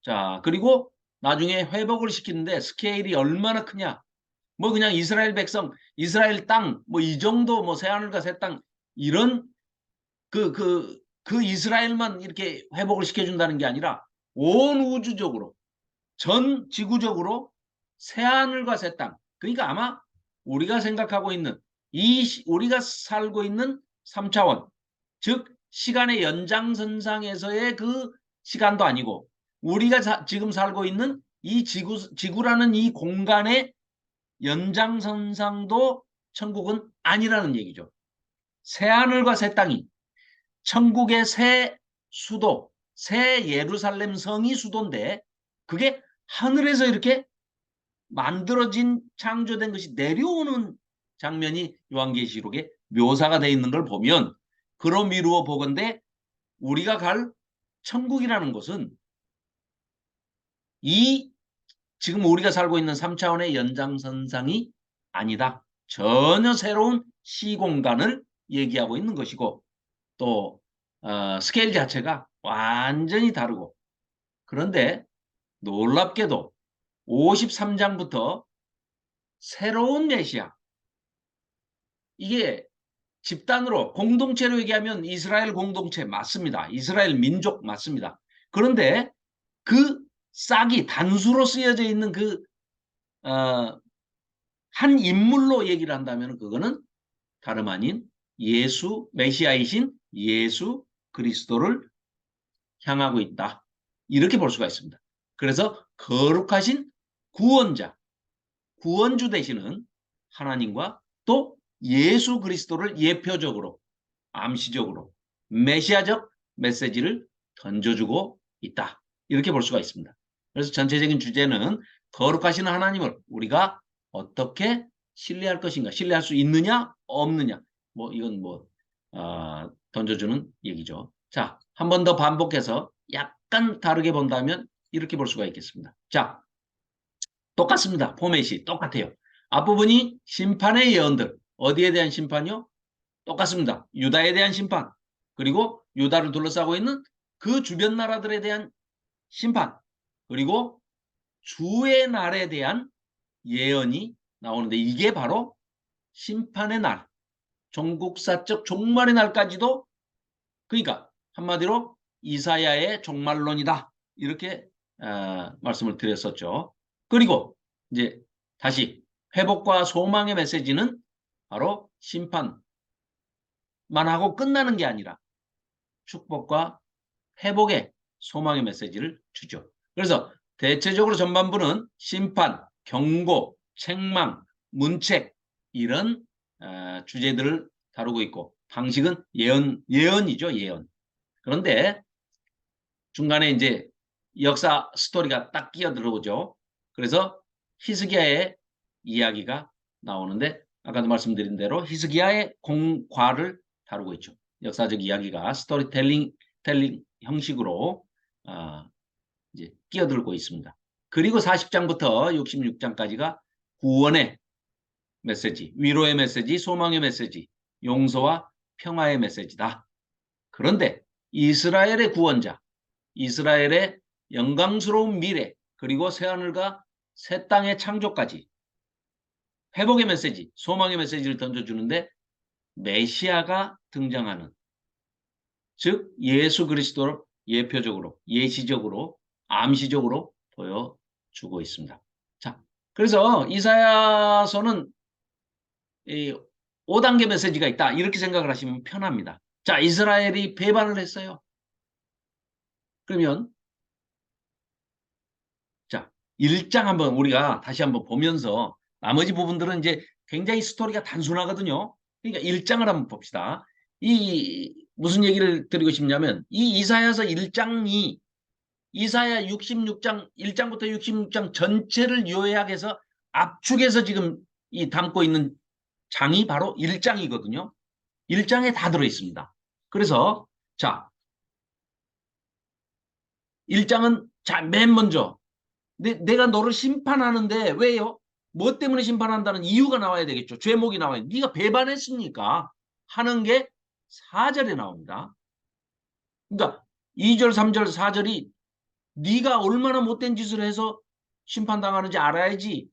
자, 그리고 나중에 회복을 시키는데 스케일이 얼마나 크냐. 뭐 그냥 이스라엘 백성, 이스라엘 땅, 뭐 이 정도 뭐 새하늘과 새 땅 이런 그 이스라엘만 이렇게 회복을 시켜준다는 게 아니라 온 우주적으로 전 지구적으로 새하늘과 새 땅. 그러니까 아마 우리가 생각하고 있는 우리가 살고 있는 3차원, 즉 시간의 연장선상에서의 그 시간도 아니고 우리가 지금 살고 있는 이 지구라는 이 공간의 연장선상도 천국은 아니라는 얘기죠. 새하늘과 새 땅이 천국의 새 수도, 새 예루살렘 성이 수도인데 그게 하늘에서 이렇게 만들어진 창조된 것이 내려오는 장면이 요한계시록에 묘사가 되어 있는 걸 보면 그러미루어 보건대 우리가 갈 천국이라는 것은 이 지금 우리가 살고 있는 3차원의 연장선상이 아니다. 전혀 새로운 시공간을 얘기하고 있는 것이고 또 스케일 자체가 완전히 다르고 그런데 놀랍게도 53장부터 새로운 메시아 이게 집단으로 공동체로 얘기하면 이스라엘 공동체 맞습니다. 이스라엘 민족 맞습니다. 그런데 그 싹이 단수로 쓰여져 있는 한 인물로 얘기를 한다면 그거는 다름 아닌 예수 메시아이신 예수 그리스도를 향하고 있다. 이렇게 볼 수가 있습니다. 그래서 거룩하신 구원자, 구원주 되시는 하나님과 또 예수 그리스도를 예표적으로 암시적으로 메시아적 메시지를 던져주고 있다. 이렇게 볼 수가 있습니다. 그래서 전체적인 주제는 거룩하신 하나님을 우리가 어떻게 신뢰할 것인가, 신뢰할 수 있느냐, 없느냐. 뭐 이건 뭐 던져주는 얘기죠. 자, 한 번 더 반복해서 약간 다르게 본다면 이렇게 볼 수가 있겠습니다. 자, 똑같습니다. 포맷이 똑같아요. 앞부분이 심판의 예언들. 어디에 대한 심판이요? 똑같습니다. 유다에 대한 심판. 그리고 유다를 둘러싸고 있는 그 주변 나라들에 대한 심판. 그리고 주의 날에 대한 예언이 나오는데 이게 바로 심판의 날. 종국사적 종말의 날까지도 그러니까 한마디로 이사야의 종말론이다. 이렇게 말씀을 드렸었죠. 그리고 이제 다시 회복과 소망의 메시지는 바로 심판만 하고 끝나는 게 아니라 축복과 회복의 소망의 메시지를 주죠. 그래서 대체적으로 전반부는 심판, 경고, 책망, 문책 이런 주제들을 다루고 있고 방식은 예언이죠. 예언. 그런데 중간에 이제 역사 스토리가 딱 끼어 들어오죠. 그래서 히스기야의 이야기가 나오는데 아까도 말씀드린 대로 히스기야의 공과를 다루고 있죠. 역사적 이야기가 스토리텔링 형식으로 이제 끼어들고 있습니다. 그리고 40장부터 66장까지가 구원의 메시지, 위로의 메시지, 소망의 메시지, 용서와 평화의 메시지다. 그런데 이스라엘의 구원자, 이스라엘의 영광스러운 미래, 그리고 새하늘과 새 땅의 창조까지 회복의 메시지, 소망의 메시지를 던져주는데 메시아가 등장하는, 즉 예수 그리스도를 예표적으로, 예시적으로, 암시적으로 보여주고 있습니다. 자, 그래서 이사야서는 이 5단계 메시지가 있다, 이렇게 생각을 하시면 편합니다. 자, 이스라엘이 배반을 했어요. 그러면 자, 1장 한번 우리가 다시 한번 보면서 나머지 부분들은 이제 굉장히 스토리가 단순하거든요. 그러니까 1장을 한번 봅시다. 이 무슨 얘기를 드리고 싶냐면 이 이사야서 1장이 이사야 66장 1장부터 66장 전체를 요약해서 압축해서 지금 이 담고 있는 장이 바로 1장이거든요. 1장에 다 들어 있습니다. 그래서 자, 1장은 자, 맨 먼저 내가 너를 심판하는데 왜요? 뭐 때문에 심판한다는 이유가 나와야 되겠죠. 죄목이 나와야 돼. 네가 배반했으니까 하는 게 4절에 나옵니다. 그러니까 2절, 3절, 4절이 네가 얼마나 못된 짓을 해서 심판당하는지 알아야지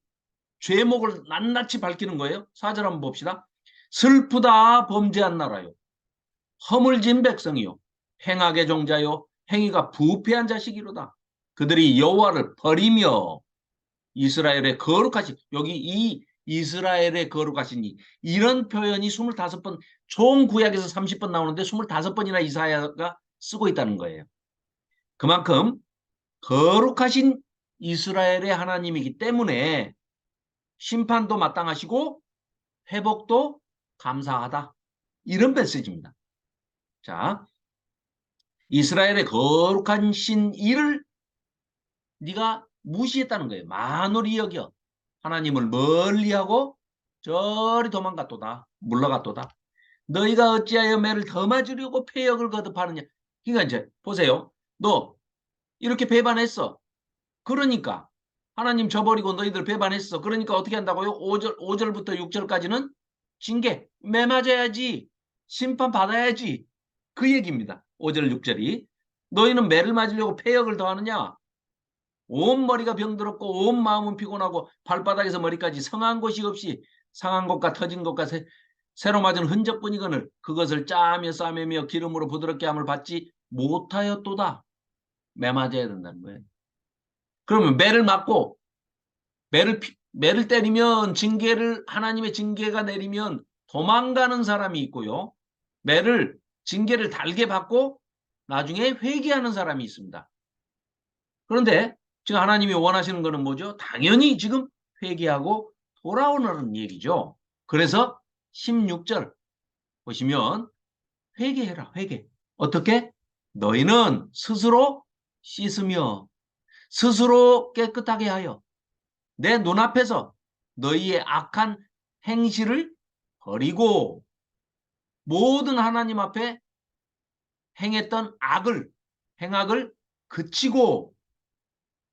죄목을 낱낱이 밝히는 거예요. 4절 한번 봅시다. 슬프다 범죄한 나라요. 허물진 백성이요. 행악의 종자요. 행위가 부패한 자식이로다. 그들이 여호와를 버리며 이스라엘의 거룩하신, 여기 이 이스라엘의 거룩하시니 이런 표현이 25번, 총 구약에서 30번 나오는데 25번이나 이사야가 쓰고 있다는 거예요. 그만큼 거룩하신 이스라엘의 하나님이기 때문에 심판도 마땅하시고 회복도 감사하다. 이런 메시지입니다. 자, 이스라엘의 거룩한 신 이를 네가 무시했다는 거예요. 만홀히 여겨 하나님을 멀리하고 저리 도망갔도다. 물러갔도다. 너희가 어찌하여 매를 더 맞으려고 패역을 거듭하느냐. 그러니까 이제 보세요. 너 이렇게 배반했어. 그러니까 하나님 저버리고 너희들 배반했어. 그러니까 어떻게 한다고요? 5절부터 6절까지는 징계, 매 맞아야지. 심판 받아야지. 그 얘기입니다. 5절, 6절이. 너희는 매를 맞으려고 패역을 더하느냐? 온 머리가 병들었고 온 마음은 피곤하고 발바닥에서 머리까지 성한 곳이 없이 상한 것과 터진 것과 새로 맞은 흔적뿐이거늘 그것을 짜며 싸매며 기름으로 부드럽게 함을 받지 못하였도다. 매 맞아야 된다는 거예요. 그러면 매를 맞고 매를 때리면 하나님의 징계가 내리면 도망가는 사람이 있고요. 징계를 달게 받고 나중에 회개하는 사람이 있습니다. 그런데 지금 하나님이 원하시는 거는 뭐죠? 당연히 지금 회개하고 돌아오는 얘기죠. 그래서 16절 보시면 회개해라, 회개. 어떻게? 너희는 스스로 씻으며 스스로 깨끗하게 하여 내 눈앞에서 너희의 악한 행실을 버리고 모든 하나님 앞에 행했던 행악을 그치고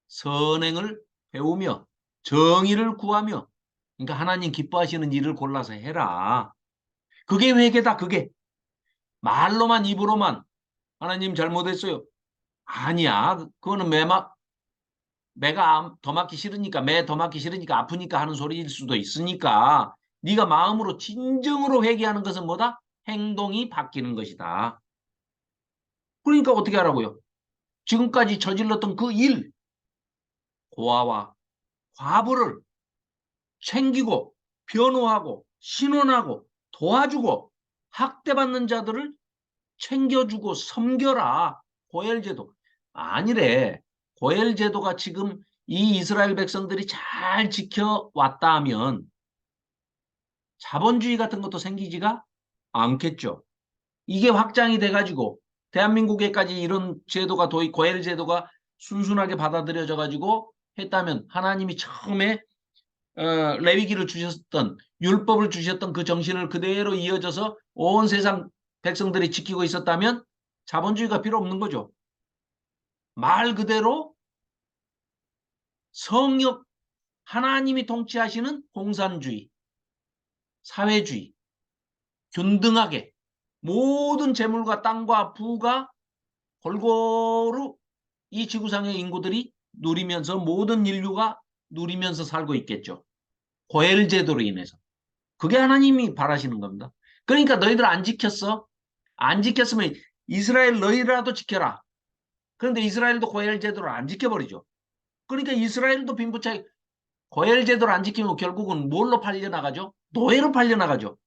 선행을 배우며 정의를 구하며, 그러니까 하나님 기뻐하시는 일을 골라서 해라. 그게 회개다. 그게 말로만 입으로만 하나님 잘못했어요. 아니야. 그거는 매가 더 맞기 싫으니까, 매 더 맞기 싫으니까 아프니까 하는 소리일 수도 있으니까 네가 마음으로 진정으로 회개하는 것은 뭐다? 행동이 바뀌는 것이다. 그러니까 어떻게 하라고요? 지금까지 저질렀던 그 일, 고아와 과부를 챙기고 변호하고 신원하고 도와주고 학대받는 자들을 챙겨주고 섬겨라. 고엘제도. 아니래. 고엘제도가 지금 이 이스라엘 백성들이 잘 지켜왔다 하면 자본주의 같은 것도 생기지가 않겠죠. 이게 확장이 돼가지고 대한민국에까지 이런 제도가 고엘제도가 순순하게 받아들여져 가지고 했다면 하나님이 처음에 레위기를 주셨던, 율법을 주셨던 그 정신을 그대로 이어져서 온 세상 백성들이 지키고 있었다면 자본주의가 필요 없는 거죠. 말 그대로 하나님이 통치하시는 공산주의, 사회주의, 균등하게 모든 재물과 땅과 부가 골고루 이 지구상의 인구들이 누리면서, 모든 인류가 누리면서 살고 있겠죠. 고엘 제도로 인해서. 그게 하나님이 바라시는 겁니다. 그러니까 너희들 안 지켰어? 안 지켰으면 이스라엘 너희라도 지켜라. 그런데 이스라엘도 고엘 제도를 안 지켜버리죠. 그러니까 이스라엘도 빈부차익 고엘 제도를 안 지키면 결국은 뭘로 팔려나가죠? 노예로 팔려나가죠.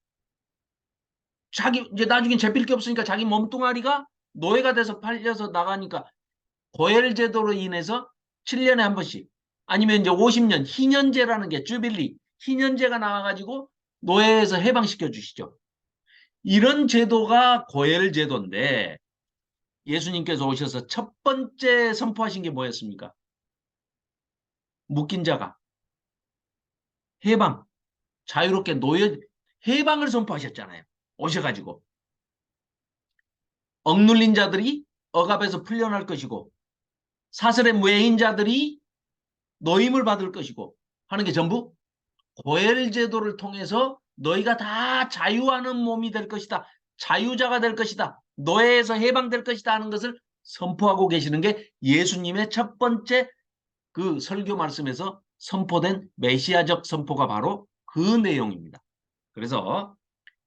자기 이제 나중에 잡힐 게 없으니까 자기 몸뚱아리가 노예가 돼서 팔려서 나가니까 고엘 제도로 인해서 7년에 한 번씩 아니면 이제 50년 희년제라는 게 주빌리 희년제가 나와가지고 노예에서 해방시켜 주시죠. 이런 제도가 고엘 제도인데 예수님께서 오셔서 첫 번째 선포하신 게 뭐였습니까? 묶인 자가 해방, 자유롭게 노예 해방을 선포하셨잖아요. 오셔가지고 억눌린 자들이 억압에서 풀려날 것이고 사슬의 무해인 자들이 노임을 받을 것이고 하는 게 전부 고엘 제도를 통해서 너희가 다 자유하는 몸이 될 것이다. 자유자가 될 것이다. 노예에서 해방될 것이다 하는 것을 선포하고 계시는 게 예수님의 첫 번째 그 설교 말씀에서 선포된 메시아적 선포가 바로 그 내용입니다. 그래서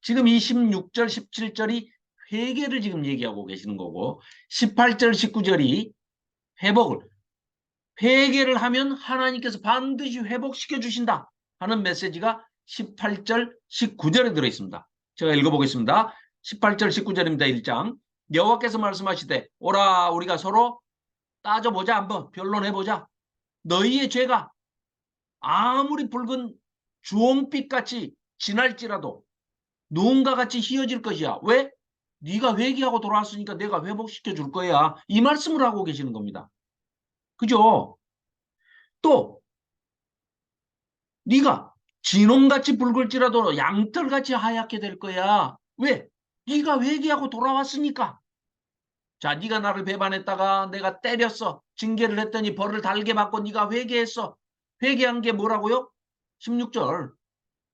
지금 이 16절, 17절이 회개를 지금 얘기하고 계시는 거고 18절, 19절이 회복을 회개를 하면 하나님께서 반드시 회복시켜 주신다 하는 메시지가 18절, 19절에 들어있습니다. 제가 읽어보겠습니다. 18절, 19절입니다. 1장. 여호와께서 말씀하시되 오라 우리가 서로 따져보자 한번 변론해보자. 너희의 죄가 아무리 붉은 주홍빛같이 진할지라도 누군가 같이 희어질 것이야. 왜? 네가 회개하고 돌아왔으니까 내가 회복시켜 줄 거야. 이 말씀을 하고 계시는 겁니다. 그죠? 또 네가 진홍같이 붉을지라도 양털같이 하얗게 될 거야. 왜? 네가 회개하고 돌아왔으니까. 자, 네가 나를 배반했다가 내가 때렸어. 징계를 했더니 벌을 달게 받고 네가 회개했어. 회개한 게 뭐라고요? 16절.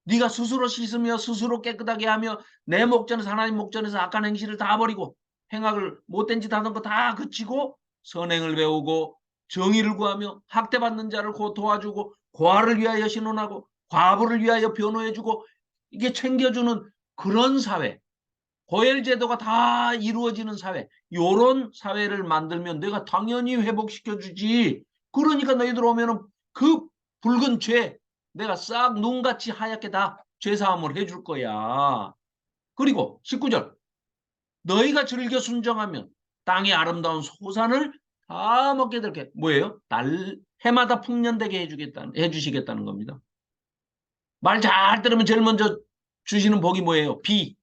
네가 스스로 씻으며 스스로 깨끗하게 하며 내 목전에서 하나님 목전에서 악한 행실을 다 버리고 행악을 못된 짓 하던 거 다 그치고 선행을 배우고 정의를 구하며 학대받는 자를 도와주고 고아를 위하여 신원하고 과부를 위하여 변호해주고 이게 챙겨주는 그런 사회 고엘 제도가 다 이루어지는 사회 이런 사회를 만들면 내가 당연히 회복시켜주지. 그러니까 너희들 오면은 그 붉은 죄 내가 싹 눈같이 하얗게 다 죄사함을 해줄 거야. 그리고 19절 너희가 즐겨 순정하면 땅의 아름다운 소산을 다 먹게 될 게 뭐예요? 해마다 풍년되게 해주시겠다는 겁니다. 말 잘 들으면 제일 먼저 주시는 복이 뭐예요? 비,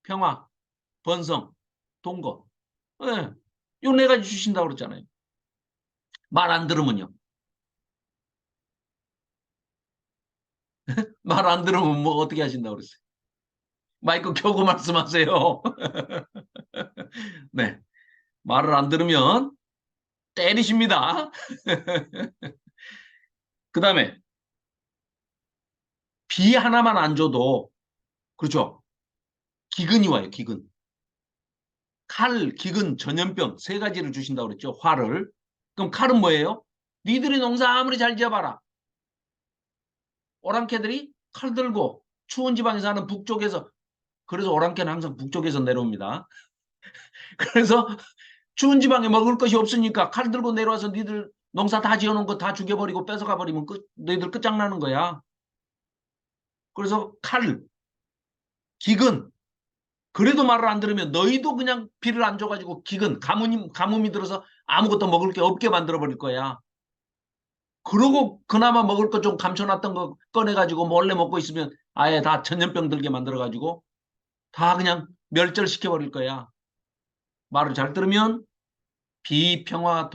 평화, 번성, 동거. 네. 요 네 가지 주신다고 그랬잖아요. 말 안 들으면요. 말 안 들으면 뭐 어떻게 하신다고 그랬어요? 마이크 켜고 말씀하세요. 네. 말을 안 들으면 때리십니다. 그 다음에 비 하나만 안 줘도 그렇죠. 기근이 와요. 기근. 칼, 기근, 전염병 세 가지를 주신다고 그랬죠. 화를. 그럼 칼은 뭐예요? 니들이 농사 아무리 잘 지어봐라. 오랑캐들이 칼 들고 추운 지방에 사는 북쪽에서 그래서 오랑캐는 항상 북쪽에서 내려옵니다. 그래서 추운 지방에 먹을 것이 없으니까 칼 들고 내려와서 니들 농사 다 지어놓은 거 다 죽여버리고 뺏어가 버리면 너희들 끝장나는 거야. 그래서 칼, 기근 그래도 말을 안 들으면 너희도 그냥 비를 안 줘가지고 기근 가뭄이 들어서 아무것도 먹을 게 없게 만들어버릴 거야. 그러고 그나마 먹을 거 좀 감춰놨던 거 꺼내가지고 몰래 먹고 있으면 아예 다 전염병 들게 만들어가지고 다 그냥 멸절시켜버릴 거야. 말을 잘 들으면 비평화,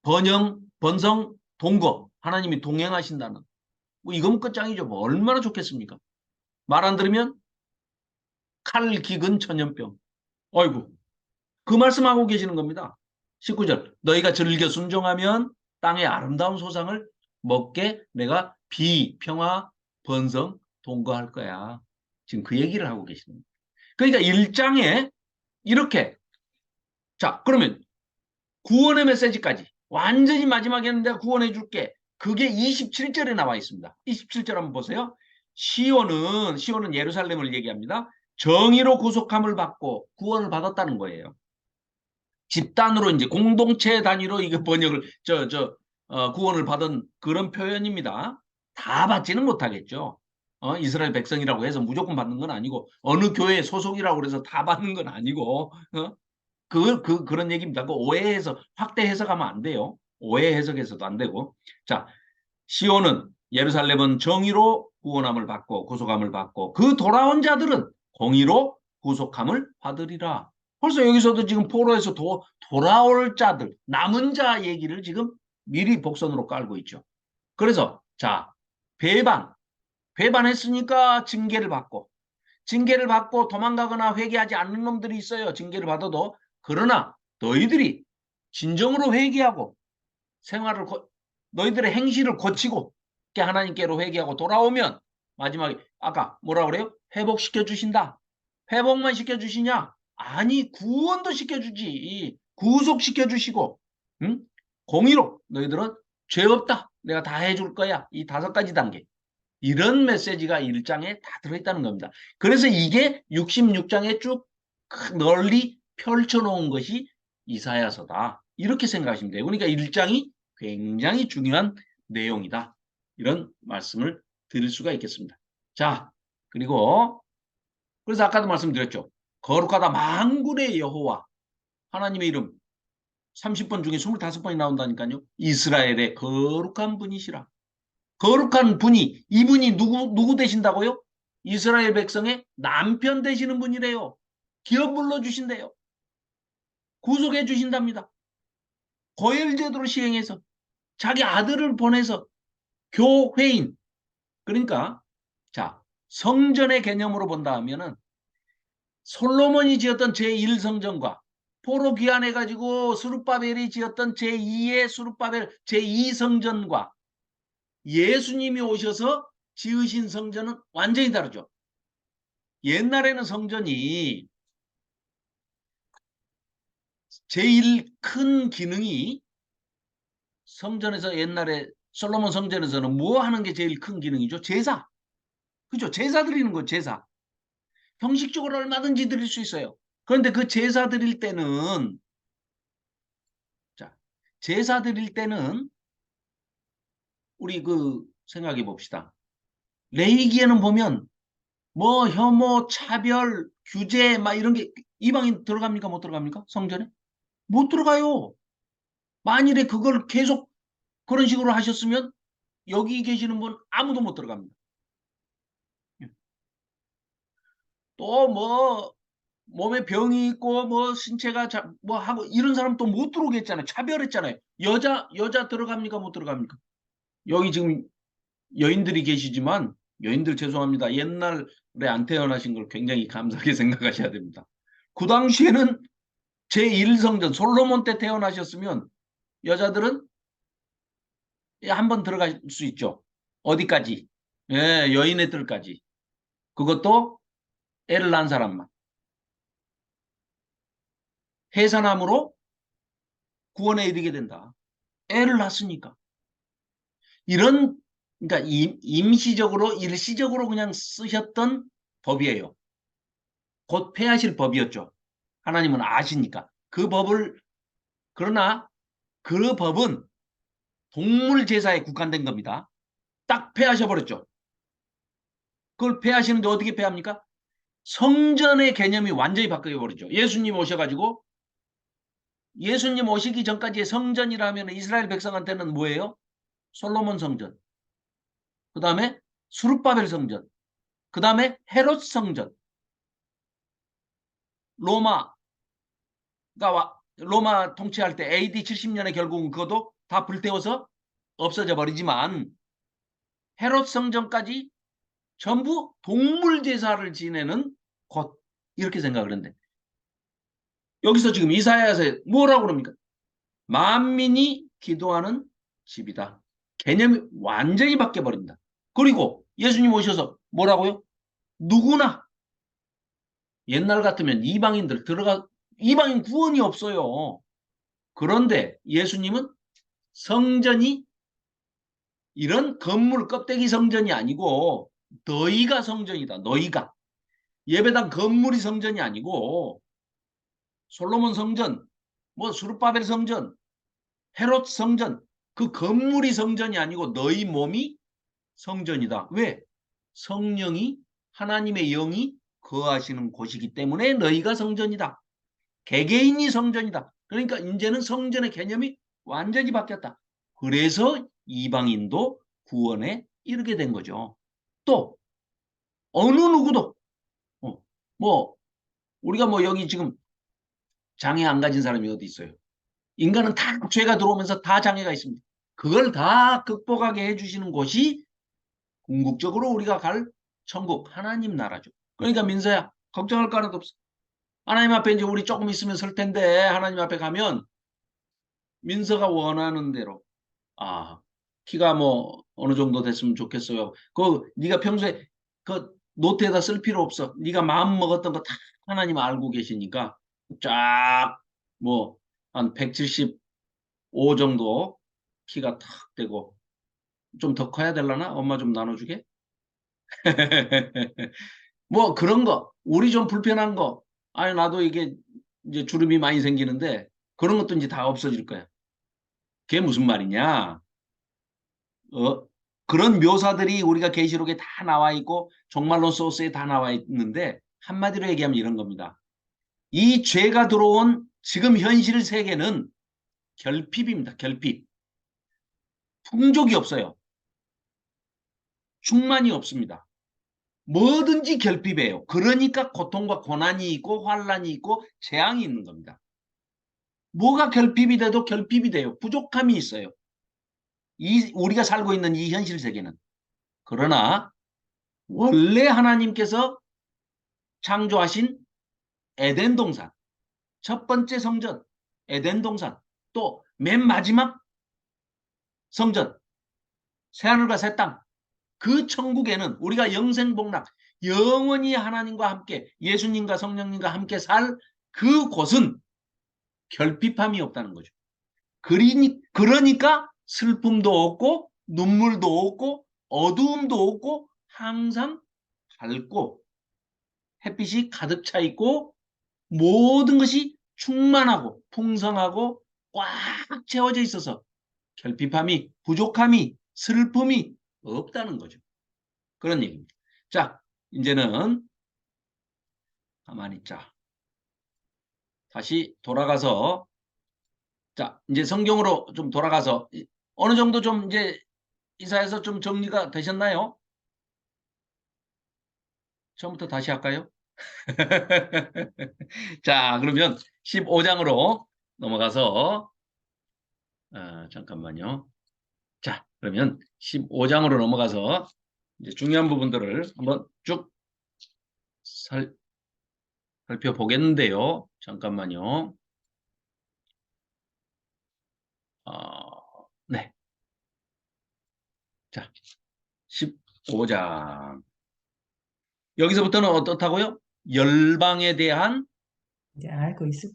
번성, 동거 하나님이 동행하신다는 뭐 이건 끝장이죠. 뭐 얼마나 좋겠습니까? 말 안 들으면 칼, 기근, 전염병. 어이구 그 말씀하고 계시는 겁니다. 19절 너희가 즐겨 순종하면 땅의 아름다운 소상을 먹게 내가 평화, 번성, 동거할 거야. 지금 그 얘기를 하고 계시는 겁니다. 그러니까 1장에 이렇게 자 그러면 구원의 메시지까지 완전히 마지막에는 내가 구원해 줄게. 그게 27절에 나와 있습니다. 27절 한번 보세요. 시온은 예루살렘을 얘기합니다. 정의로 구속함을 받고 구원을 받았다는 거예요. 집단으로 이제 공동체 단위로 이거 번역을 구원을 받은 그런 표현입니다. 다 받지는 못하겠죠. 이스라엘 백성이라고 해서 무조건 받는 건 아니고 어느 교회 소속이라고 해서 다 받는 건 아니고 그런 얘기입니다. 그 오해해서 확대 해석하면 안 돼요. 오해 해석해서도 안 되고. 자, 시온은 예루살렘은 정의로 구원함을 받고 구속함을 받고 그 돌아온 자들은 공의로 구속함을 받으리라. 벌써 여기서도 지금 포로에서 돌아올 자들, 남은 자 얘기를 지금 미리 복선으로 깔고 있죠. 그래서 자, 배반했으니까 징계를 받고 도망가거나 회개하지 않는 놈들이 있어요. 징계를 받아도. 그러나 너희들이 진정으로 회개하고 너희들의 행실을 고치고 하나님께로 회개하고 돌아오면 마지막에 아까 뭐라 그래요? 회복시켜 주신다. 회복만 시켜 주시냐? 아니, 구원도 시켜 주지. 구속시켜 주시고, 응? 공의로 너희들은 죄 없다. 내가 다 해줄 거야. 이 5가지 단계. 이런 메시지가 1장에 다 들어있다는 겁니다. 그래서 이게 66장에 쭉 널리 펼쳐놓은 것이 이사야서다. 이렇게 생각하시면 돼요. 그러니까 1장이 굉장히 중요한 내용이다. 이런 말씀을 드릴 수가 있겠습니다. 자, 그래서 아까도 말씀드렸죠. 거룩하다 만군의 여호와 하나님의 이름 30번 중에 25번이 나온다니까요. 이스라엘의 거룩한 분이시라. 거룩한 분이, 이분이 누구 되신다고요? 이스라엘 백성의 남편 되시는 분이래요. 기업 불러주신대요. 구속해 주신답니다. 고혈제도를 시행해서 자기 아들을 보내서 교회인. 그러니까 자, 성전의 개념으로 본다 하면은 솔로몬이 지었던 제1성전과 포로 귀환해가지고 스룹바벨이 지었던 제2의 스룹바벨 제2성전과 예수님이 오셔서 지으신 성전은 완전히 다르죠. 옛날에는 성전이 제일 큰 기능이 성전에서 옛날에 솔로몬 성전에서는 뭐 하는 게 제일 큰 기능이죠? 제사. 그죠? 제사 드리는 거 제사. 형식적으로 얼마든지 드릴 수 있어요. 그런데 그 제사 드릴 때는 우리 생각해 봅시다. 레위기에는 보면 뭐 혐오, 차별, 규제 막 이런 게 이방인 들어갑니까? 못 들어갑니까? 성전에? 못 들어가요. 만일에 그걸 계속 그런 식으로 하셨으면 여기 계시는 분 아무도 못 들어갑니다. 또 뭐 몸에 병이 있고 뭐 신체가 뭐 하고 이런 사람 또 못 들어오게 했잖아요. 차별했잖아요. 여자 들어갑니까? 못 들어갑니까? 여기 지금 여인들이 계시지만 여인들 죄송합니다. 옛날에 안 태어나신 걸 굉장히 감사하게 생각하셔야 됩니다. 그 당시에는 제1성전 솔로몬 때 태어나셨으면 여자들은 한 번 들어갈 수 있죠. 어디까지? 예, 여인의 뜰까지. 그것도 애를 낳은 사람만. 해산함으로 구원에 이르게 된다. 애를 낳았으니까. 그러니까 임시적으로, 일시적으로 그냥 쓰셨던 법이에요. 곧 폐하실 법이었죠. 하나님은 아시니까. 그러나 그 법은 동물 제사에 국한된 겁니다. 딱 폐하셔버렸죠. 그걸 폐하시는데 어떻게 폐합니까? 성전의 개념이 완전히 바뀌어버리죠. 예수님 오셔가지고 예수님 오시기 전까지의 성전이라면 이스라엘 백성한테는 뭐예요? 솔로몬 성전, 그 다음에 수룹바벨 성전, 그 다음에 헤롯 성전, 로마 통치할 때 AD 70년에 결국은 그것도 다 불태워서 없어져 버리지만 헤롯 성전까지 전부 동물 제사를 지내는 곳 이렇게 생각을 했는데 여기서 지금 이사야서에 뭐라고 그럽니까? 만민이 기도하는 집이다. 개념이 완전히 바뀌어버린다. 그리고 예수님 오셔서 뭐라고요? 누구나 옛날 같으면 이방인 구원이 없어요. 그런데 예수님은 성전이 이런 건물 껍데기 성전이 아니고 너희가 성전이다. 너희가. 예배당 건물이 성전이 아니고 솔로몬 성전, 뭐 수르바벨 성전, 헤롯 성전, 그 건물이 성전이 아니고 너희 몸이 성전이다. 왜? 성령이 하나님의 영이 거하시는 곳이기 때문에 너희가 성전이다. 개개인이 성전이다. 그러니까 이제는 성전의 개념이 완전히 바뀌었다. 그래서 이방인도 구원에 이르게 된 거죠. 또 어느 누구도 뭐 우리가 뭐 여기 지금 장애 안 가진 사람이 어디 있어요? 인간은 다 죄가 들어오면서 다 장애가 있습니다. 그걸 다 극복하게 해주시는 곳이 궁극적으로 우리가 갈 천국 하나님 나라죠. 그러니까 민서야 걱정할 거 하나도 없어. 하나님 앞에 이제 우리 조금 있으면 설 텐데 하나님 앞에 가면 민서가 원하는 대로 키가 뭐 어느 정도 됐으면 좋겠어요. 그 네가 평소에 그 노트에다 쓸 필요 없어. 네가 마음 먹었던 거 다 하나님 알고 계시니까 쫙 뭐 한 175 정도 키가 탁 되고 좀 더 커야 되려나? 엄마 좀 나눠주게? 뭐 그런 거 우리 좀 불편한 거 아니 나도 이게 이제 주름이 많이 생기는데 그런 것도 이제 다 없어질 거야. 그게 무슨 말이냐? 어, 그런 묘사들이 우리가 계시록에 다 나와 있고 종말론 소스에 다 나와 있는데 한마디로 얘기하면 이런 겁니다. 이 죄가 들어온 지금 현실 세계는 결핍입니다. 결핍. 풍족이 없어요. 충만이 없습니다. 뭐든지 결핍이에요. 그러니까 고통과 고난이 있고 환란이 있고 재앙이 있는 겁니다. 뭐가 결핍이 돼도 결핍이 돼요. 부족함이 있어요. 우리가 살고 있는 이 현실 세계는. 그러나 원래 하나님께서 창조하신 에덴 동산, 첫 번째 성전, 에덴 동산, 또 맨 마지막 성전, 새하늘과 새 땅, 그 천국에는 우리가 영생복락, 영원히 하나님과 함께 예수님과 성령님과 함께 살 그곳은 결핍함이 없다는 거죠. 그러니까 슬픔도 없고 눈물도 없고 어두움도 없고 항상 밝고 햇빛이 가득 차 있고 모든 것이 충만하고 풍성하고 꽉 채워져 있어서 결핍함이 부족함이 슬픔이 없다는 거죠. 그런 얘기입니다. 자, 이제는 가만히 있자. 다시 돌아가서 자, 이제 성경으로 좀 돌아가서 어느 정도 좀 이제 이사에서 좀 정리가 되셨나요? 처음부터 다시 할까요? 자, 그러면 15장으로 넘어가서 잠깐만요. 자, 그러면 15장으로 넘어가서 이제 중요한 부분들을 한번 쭉 살펴보겠는데요. 잠깐만요. 네. 자, 15장. 여기서부터는 어떻다고요? 열방에 대한 이제 알고 있을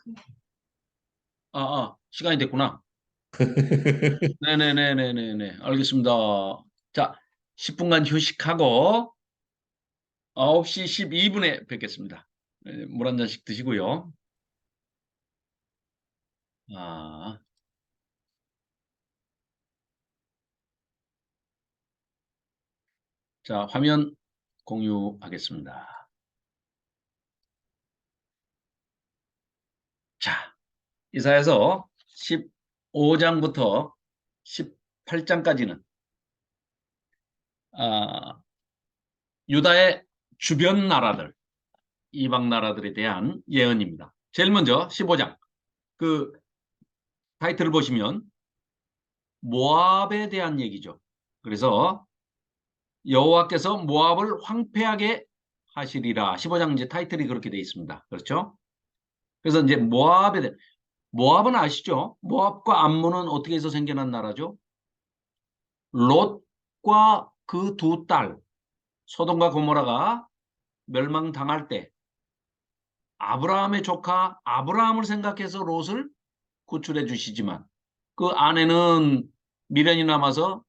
거야. 시간이 됐구나. 네네네네네. 알겠습니다. 자, 10분간 휴식하고 9시 12분에 뵙겠습니다. 물 한 잔씩 드시고요. 자, 화면 공유하겠습니다. 자, 이사야서 15장부터 18장까지는 유다의 주변 나라들, 이방 나라들에 대한 예언입니다. 제일 먼저 15장. 그 타이틀을 보시면 모압에 대한 얘기죠. 그래서 여호와께서 모압을 황폐하게 하시리라. 15장 이제 타이틀이 그렇게 되어 있습니다. 그렇죠? 그래서 이제 모압은 아시죠? 모압과 암몬은 어떻게 해서 생겨난 나라죠? 롯과 그 두 딸, 소돔과 고모라가 멸망당할 때 아브라함의 조카 아브라함을 생각해서 롯을 구출해 주시지만 그 아내는 미련이 남아서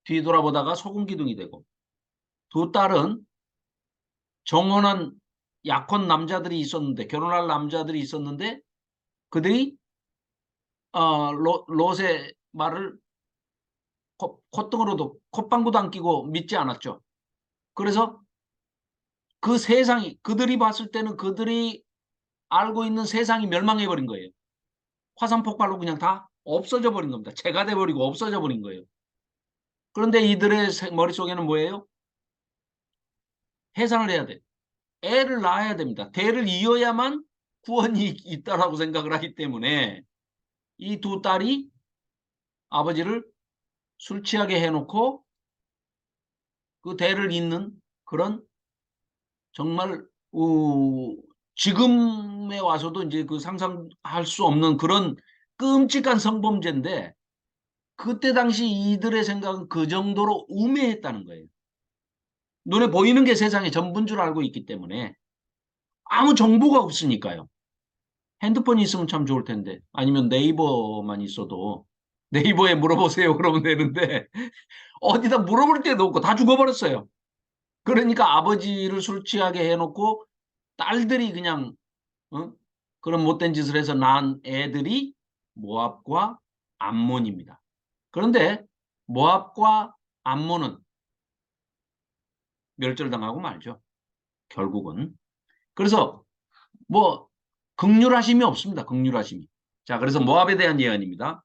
뒤돌아보다가 소금 기둥이 되고 두 딸은 정혼한 약혼 남자들이 있었는데, 결혼할 남자들이 있었는데, 그들이 롯의 말을 콧등으로도 콧방구도 안 끼고 믿지 않았죠. 그래서 그 세상이, 그들이 봤을 때는 그들이 알고 있는 세상이 멸망해 버린 거예요. 화산 폭발로 그냥 다 없어져 버린 겁니다. 재가 돼 버리고 없어져 버린 거예요. 그런데 이들의 머릿속에는 뭐예요? 해산을 해야 돼. 애를 낳아야 됩니다. 대를 이어야만 구원이 있다라고 생각을 하기 때문에 이 두 딸이 아버지를 술 취하게 해놓고 그 대를 잇는 그런 정말 지금에 와서도 이제 그 상상할 수 없는 그런 끔찍한 성범죄인데, 그때 당시 이들의 생각은 그 정도로 우매했다는 거예요. 눈에 보이는 게 세상의 전부인 줄 알고 있기 때문에 아무 정보가 없으니까요. 핸드폰이 있으면 참 좋을 텐데, 아니면 네이버만 있어도 네이버에 물어보세요 그러면 되는데 어디다 물어볼 데도 없고 다 죽어버렸어요. 그러니까 아버지를 술 취하게 해놓고 딸들이 그냥 그런 못된 짓을 해서 낳은 애들이 모압과 암몬입니다. 그런데 모압과 암몬은 멸절당하고 말죠. 결국은. 그래서 뭐 극률하심이 없습니다. 극률하심이. 자, 그래서 모압에 대한 예언입니다.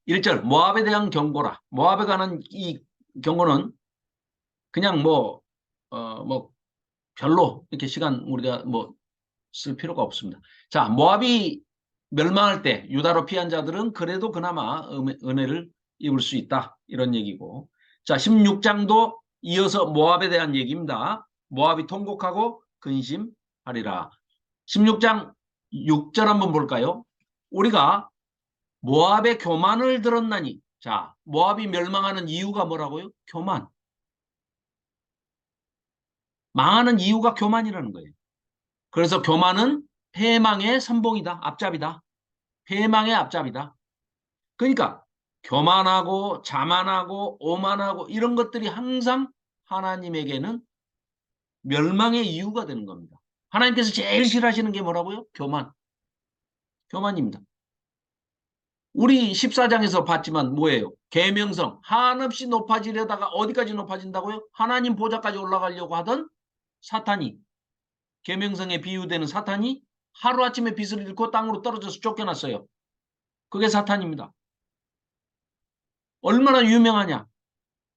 1절 모압에 대한 경고라. 모압에 관한 이 경고는 그냥 뭐 별로 이렇게 시간 우리가 뭐 쓸 필요가 없습니다. 자, 모압이 멸망할 때 유다로 피한 자들은 그래도 그나마 은혜를 입을 수 있다. 이런 얘기고. 자, 16장도 이어서 모압에 대한 얘기입니다. 모압이 통곡하고 근심하리라. 16장 6절 한번 볼까요? 우리가 모압의 교만을 들었나니. 자, 모압이 멸망하는 이유가 뭐라고요? 교만. 망하는 이유가 교만이라는 거예요. 그래서 교만은 패망의 선봉이다. 앞잡이다. 패망의 앞잡이다. 그러니까 교만하고 자만하고 오만하고 이런 것들이 항상 하나님에게는 멸망의 이유가 되는 겁니다. 하나님께서 제일 싫어하시는 게 뭐라고요? 교만. 교만입니다. 우리 14장에서 봤지만 뭐예요? 계명성 한없이 높아지려다가 어디까지 높아진다고요? 하나님 보좌까지 올라가려고 하던 사탄이, 계명성에 비유되는 사탄이 하루아침에 빛을 잃고 땅으로 떨어져서 쫓겨났어요. 그게 사탄입니다. 얼마나 유명하냐?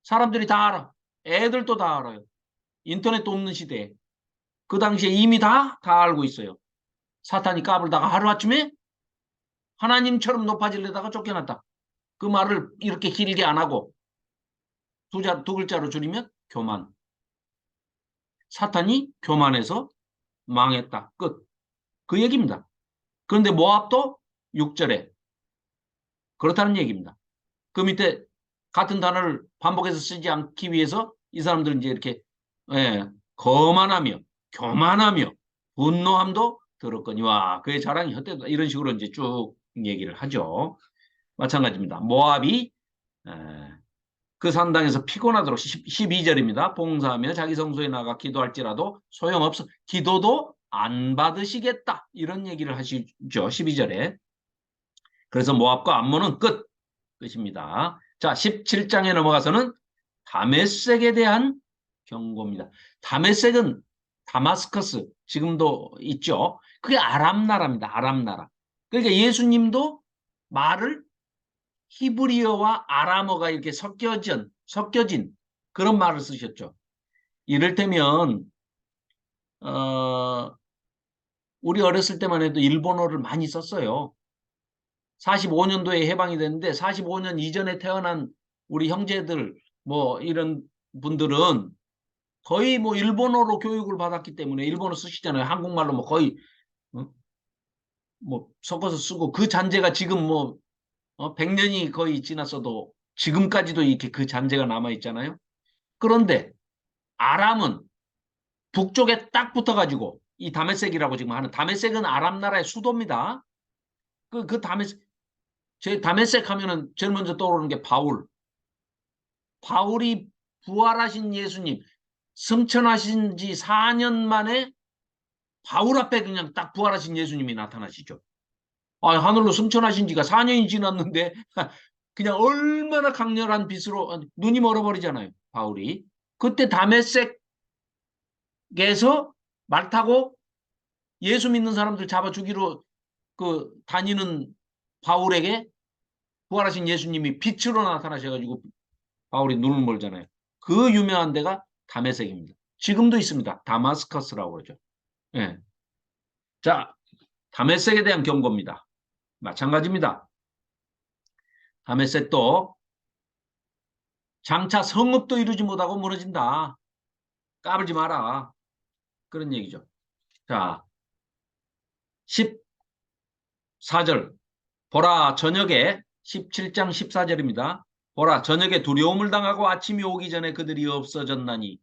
사람들이 다 알아. 애들도 다 알아요. 인터넷도 없는 시대에. 그 당시에 이미 다 알고 있어요. 사탄이 까불다가 하루아침에 하나님처럼 높아지려다가 쫓겨났다. 그 말을 이렇게 길게 안 하고 두 글자로 줄이면 교만. 사탄이 교만해서 망했다. 끝. 그 얘기입니다. 그런데 모압도 6절에 그렇다는 얘기입니다. 그 밑에 같은 단어를 반복해서 쓰지 않기 위해서 이 사람들은 이제 이렇게 거만하며 교만하며 분노함도 들었거니와 그의 자랑이 헛되다. 이런 식으로 이제 쭉 얘기를 하죠. 마찬가지입니다. 모압이 그 산당에서 피곤하도록 12절입니다. 봉사하며 자기 성소에 나가 기도할지라도 소용없어. 기도도 안 받으시겠다. 이런 얘기를 하시죠. 12절에. 그래서 모압과 암몬은 끝입니다. 자, 17장에 넘어가서는 다메섹에 대한 경고입니다. 다메섹은 다마스커스 지금도 있죠. 그게 아람 나라입니다. 아람 나라. 그러니까 예수님도 말을 히브리어와 아람어가 이렇게 섞여진 그런 말을 쓰셨죠. 이를테면 우리 어렸을 때만 해도 일본어를 많이 썼어요. 45년도에 해방이 됐는데 45년 이전에 태어난 우리 형제들 뭐 이런 분들은 거의 뭐 일본어로 교육을 받았기 때문에 일본어 쓰시잖아요. 한국말로 뭐 거의 뭐 섞어서 쓰고 그 잔재가 지금 뭐 100년이 거의 지났어도 지금까지도 이렇게 그 잔재가 남아 있잖아요. 그런데 아람은 북쪽에 딱 붙어가지고 이 다메섹이라고 지금 하는 다메섹은 아람 나라의 수도입니다. 그 다메섹 하면은 제일 먼저 떠오르는 게 바울이 부활하신 예수님, 승천하신 지 4년 만에 바울 앞에 그냥 딱 부활하신 예수님이 나타나시죠. 아, 하늘로 승천하신 지가 4년이 지났는데 그냥 얼마나 강렬한 빛으로 눈이 멀어버리잖아요. 바울이. 그때 다메섹에서 말 타고 예수 믿는 사람들 잡아 죽이러 그 다니는 바울에게 부활하신 예수님이 빛으로 나타나셔가지고 바울이 눈을 멀잖아요. 그 유명한 데가 다메섹입니다. 지금도 있습니다. 다마스커스라고 그러죠. 예. 자, 다메섹에 대한 경고입니다. 마찬가지입니다. 다메섹도 장차 성읍도 이루지 못하고 무너진다. 까불지 마라. 그런 얘기죠. 자, 14절. 보라, 저녁에 17장 14절입니다. 보라, 저녁에 두려움을 당하고 아침이 오기 전에 그들이 없어졌나니.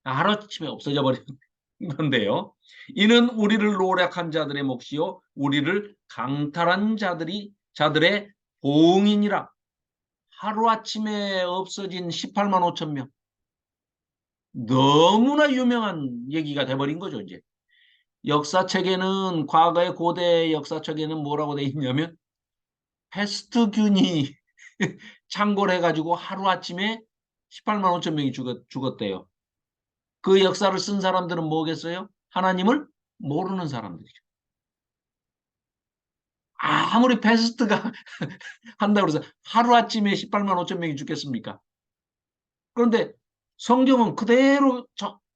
하루아침에 없어져 버린 건데요. 이는 우리를 노력한 자들의 몫이요 우리를 강탈한 자들의 보응이니라. 하루아침에 없어진 18만 5천 명. 너무나 유명한 얘기가 돼버린 거죠. 이제 역사책에는, 과거의 고대 역사책에는 뭐라고 돼 있냐면 패스트균이 창궐 해가지고 하루아침에 18만 5천 명이 죽었대요. 그 역사를 쓴 사람들은 뭐겠어요? 하나님을 모르는 사람들이죠. 아무리 패스트가 한다고 해서 하루아침에 18만 5천 명이 죽겠습니까? 그런데 성경은 그대로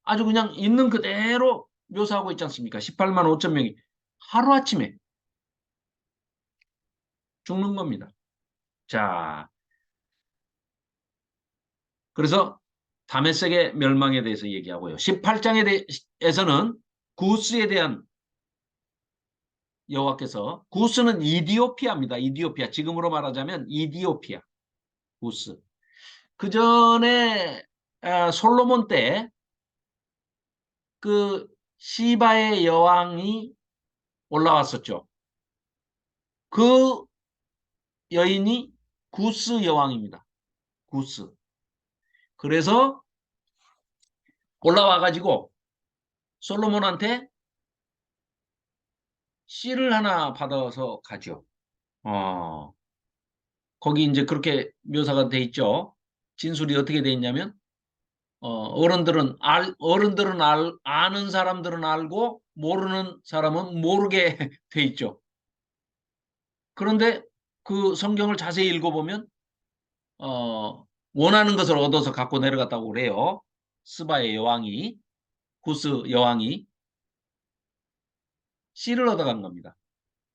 아주 그냥 있는 그대로 묘사하고 있지 않습니까? 18만 5천 명이 하루아침에 죽는 겁니다. 자, 그래서 다메섹의 멸망에 대해서 얘기하고요. 18장에서는 구스에 대한 여호와께서, 구스는 이디오피아입니다. 이디오피아, 지금으로 말하자면 이디오피아, 구스. 그 전에 솔로몬 때 그 시바의 여왕이 올라왔었죠. 그 여인이 구스 여왕입니다. 구스. 그래서 올라와가지고 솔로몬한테 씨를 하나 받아서 가죠. 거기 이제 그렇게 묘사가 돼 있죠. 진술이 어떻게 돼 있냐면, 아는 사람들은 알고 모르는 사람은 모르게 돼 있죠. 그런데 그 성경을 자세히 읽어보면 원하는 것을 얻어서 갖고 내려갔다고 그래요. 스바의 여왕이, 구스 여왕이 씨를 얻어간 겁니다.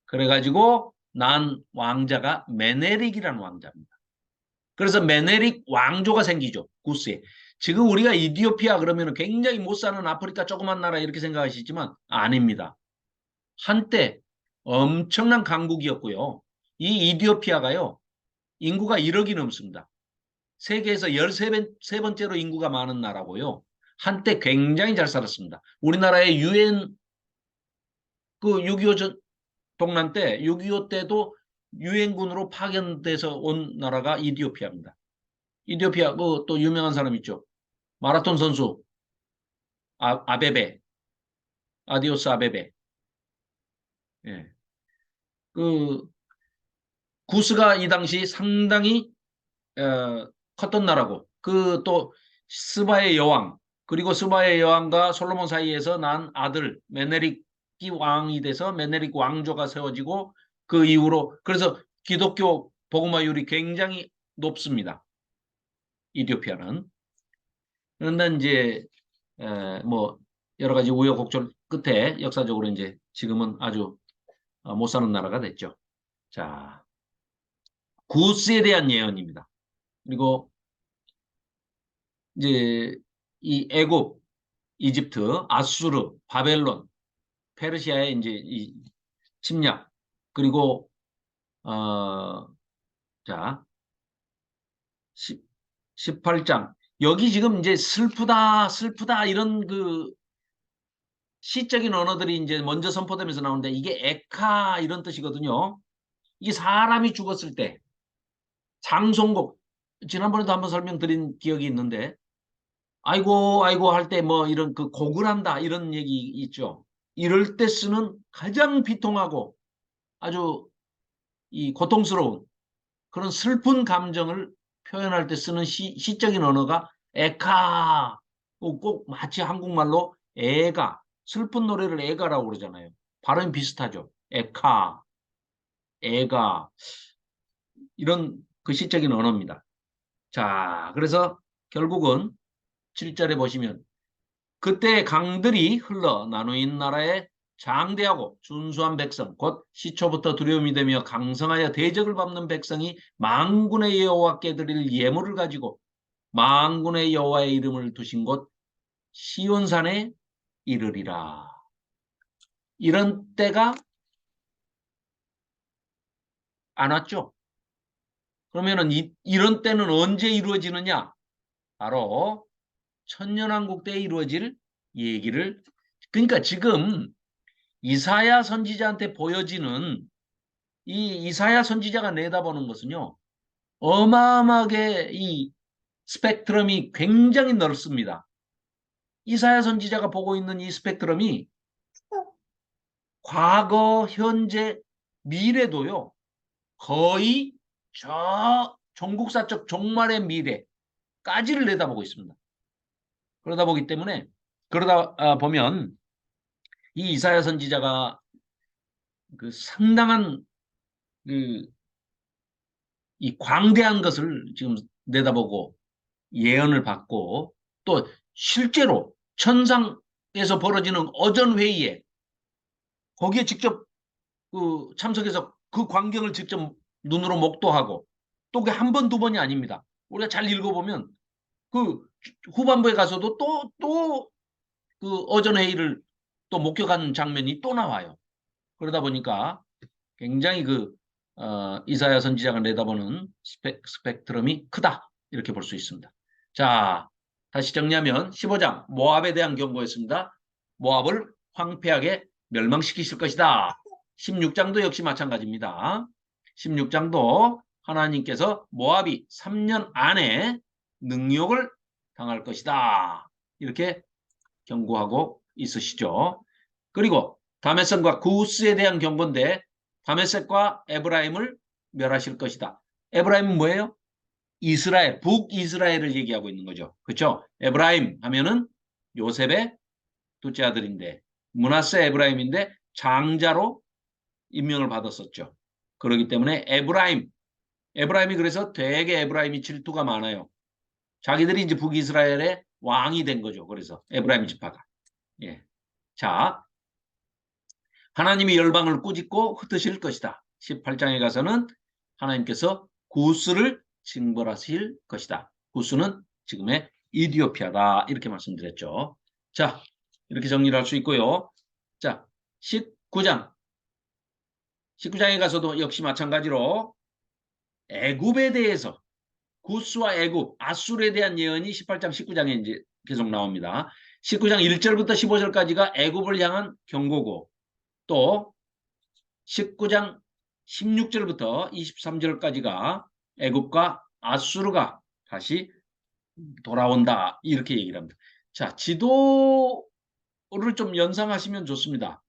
그래가지고 난 왕자가 메네릭이라는 왕자입니다. 그래서 메네릭 왕조가 생기죠. 구스에. 지금 우리가 이디오피아 그러면 굉장히 못 사는 아프리카 조그만 나라 이렇게 생각하시지만 아닙니다. 한때 엄청난 강국이었고요. 이 이디오피아가요, 인구가 1억이 넘습니다. 세계에서 13번째로 인구가 많은 나라고요. 한때 굉장히 잘 살았습니다. 우리나라의 유엔 그 6.25 동란 때, 6.25 때도 유엔군으로 파견돼서 온 나라가 이디오피아입니다. 이디오피아 그 또 유명한 사람 있죠. 마라톤 선수 아베베, 아디오스 아베베. 예. 그 구스가 이 당시 상당히 컸던 나라고, 그 또 스바의 여왕, 그리고 스바의 여왕과 솔로몬 사이에서 난 아들 메네릭이 왕이 돼서 메네릭 왕조가 세워지고, 그 이후로 그래서 기독교 복음화율이 굉장히 높습니다. 이디오피아는. 그런데 이제 뭐 여러 가지 우여곡절 끝에 역사적으로 이제 지금은 아주 못 사는 나라가 됐죠. 자, 구스에 대한 예언입니다. 그리고 이제 이 애굽, 이집트, 아수르, 바벨론, 페르시아의 이제 이 침략, 그리고 자 18장 여기 지금 이제 슬프다 이런 그 시적인 언어들이 이제 먼저 선포되면서 나오는데, 이게 에카 이런 뜻이거든요. 이게 사람이 죽었을 때 장송곡, 지난번에도 한번 설명드린 기억이 있는데, 아이고 아이고 할 때 뭐 이런 그 고글한다 이런 얘기 있죠. 이럴 때 쓰는 가장 비통하고 아주 이 고통스러운 그런 슬픈 감정을 표현할 때 쓰는 시적인 언어가 에카. 꼭 마치 한국말로 애가, 슬픈 노래를 애가라고 그러잖아요. 발음이 비슷하죠. 에카, 애가, 이런 그 시적인 언어입니다. 자, 그래서 결국은 7절에 보시면 그때 강들이 흘러 나누인 나라에 장대하고 준수한 백성, 곧 시초부터 두려움이 되며 강성하여 대적을 밟는 백성이 만군의 여호와께 드릴 예물을 가지고 만군의 여호와의 이름을 두신 곳 시온산에 이르리라. 이런 때가 안 왔죠. 그러면은 이런 때는 언제 이루어지느냐? 바로 천년왕국 때 이루어질 얘기를. 그러니까 지금 이사야 선지자한테 보여지는 이 이사야 선지자가 내다보는 것은요, 어마어마하게 이 스펙트럼이 굉장히 넓습니다. 이사야 선지자가 보고 있는 이 스펙트럼이 과거, 현재, 미래도요, 거의 저 종국사적 종말의 미래까지를 내다보고 있습니다. 그러다 보기 때문에, 그러다 보면 이 이사야 선지자가 그 상당한 그 이 광대한 것을 지금 내다보고 예언을 받고 또 실제로 천상에서 벌어지는 어전 회의에 거기에 직접 그 참석해서 그 광경을 직접 눈으로 목도하고 또 그게 한 번, 두 번이 아닙니다. 우리가 잘 읽어보면 그 후반부에 가서도 또 그 어전 회의를 또 목격하는 장면이 또 나와요. 그러다 보니까 굉장히 이사야 선지자가 내다보는 스펙트럼이 크다. 이렇게 볼 수 있습니다. 자, 다시 정리하면 15장 모압에 대한 경고였습니다. 모압을 황폐하게 멸망시키실 것이다. 16장도 역시 마찬가지입니다. 16장도 하나님께서 모압이 3년 안에 능욕을 당할 것이다. 이렇게 경고하고 있으시죠. 그리고 다메섹과 구스에 대한 경고인데 다메섹과 에브라임을 멸하실 것이다. 에브라임은 뭐예요? 이스라엘, 북이스라엘을 얘기하고 있는 거죠. 그렇죠? 에브라임 하면은 요셉의 둘째 아들인데 므낫세 에브라임인데 장자로 임명을 받았었죠. 그렇기 때문에 에브라임이 그래서 되게 에브라임이 질투가 많아요. 자기들이 이제 북이스라엘의 왕이 된 거죠. 그래서 에브라임 지파가. 예. 자, 하나님이 열방을 꾸짖고 흩으실 것이다. 18장에 가서는 하나님께서 구스를 징벌하실 것이다. 구스는 지금의 이디오피아다. 이렇게 말씀드렸죠. 자, 이렇게 정리를 할 수 있고요. 자, 19장에 가서도 역시 마찬가지로 애굽에 대해서 구스와 애굽, 아술에 대한 예언이 18장, 19장에 이제 계속 나옵니다. 19장 1절부터 15절까지가 애굽을 향한 경고고 또 19장 16절부터 23절까지가 애굽과 아수르가 다시 돌아온다. 이렇게 얘기를 합니다. 자, 지도를 좀 연상하시면 좋습니다.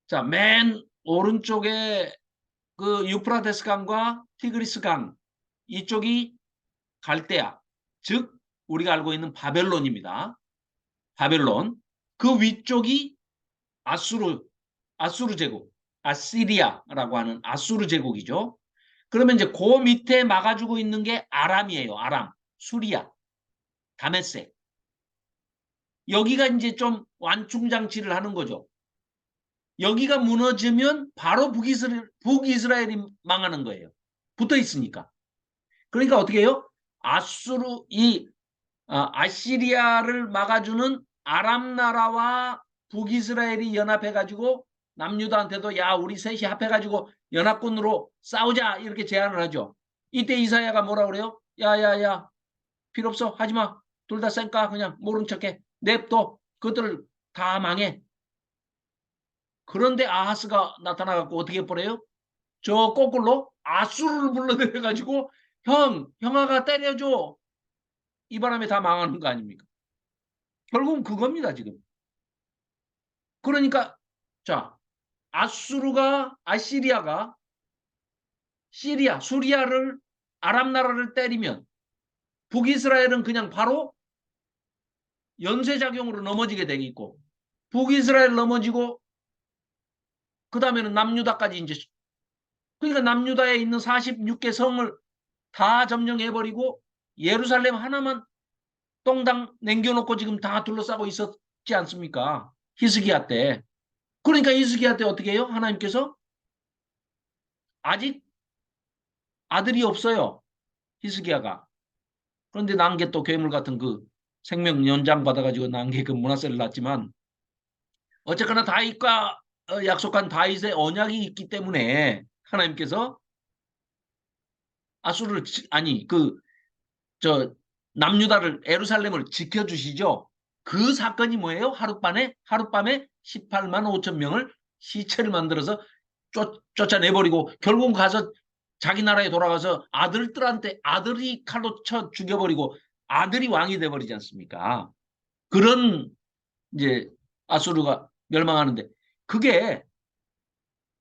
자, 맨 오른쪽에 그 유프라테스 강과 티그리스 강 이쪽이 갈대아, 즉 우리가 알고 있는 바벨론입니다. 바벨론. 그 위쪽이 아수르 제국, 아시리아라고 하는 아수르 제국이죠. 그러면 이제 그 밑에 막아주고 있는 게 아람이에요. 아람, 수리아, 다메섹. 여기가 이제 좀 완충장치를 하는 거죠. 여기가 무너지면 바로 북이스라엘이 망하는 거예요. 붙어 있으니까. 그러니까 어떻게 해요? 아시리아를 막아주는 아람 나라와 북이스라엘이 연합해가지고 남유다한테도 야 우리 셋이 합해가지고 연합군으로 싸우자 이렇게 제안을 하죠. 이때 이사야가 뭐라 그래요? 야야야 필요 없어 하지마 둘 다 쌩까 그냥 모른 척해 냅둬 그것들을 다 망해. 그런데 아하스가 나타나갖고 어떻게 해버려요? 저 거꾸로 아수르를 불러들여가지고 형아가 때려줘. 이 바람에 다 망하는 거 아닙니까? 결국은 그겁니다, 지금. 그러니까 자, 아시리아가 수리아를 아랍 나라를 때리면 북이스라엘은 그냥 바로 연쇄작용으로 넘어지게 돼 있고 북이스라엘 넘어지고 그 다음에는 남유다까지 이제 그러니까 남유다에 있는 46개 성을 다 점령해버리고 예루살렘 하나만 똥당 남겨놓고 지금 다 둘러싸고 있었지 않습니까? 히스기야 때. 그러니까 히스기야 때 어떻게 해요? 하나님께서 아직 아들이 없어요. 히스기야가. 그런데 난 게 또 괴물 같은 그 생명 연장 받아가지고 난 게 그 문하세를 낳았지만 어쨌거나 다윗과 약속한 다윗의 언약이 있기 때문에 하나님께서 아수르를 아니 저 남유다를 에루살렘을 지켜주시죠. 그 사건이 뭐예요? 하룻밤에 18만 5천 명을 시체를 만들어서 쫓아내버리고 결국 가서 자기 나라에 돌아가서 아들이 칼로 쳐 죽여버리고 아들이 왕이 돼버리지 않습니까? 그런 이제 아수르가 멸망하는데 그게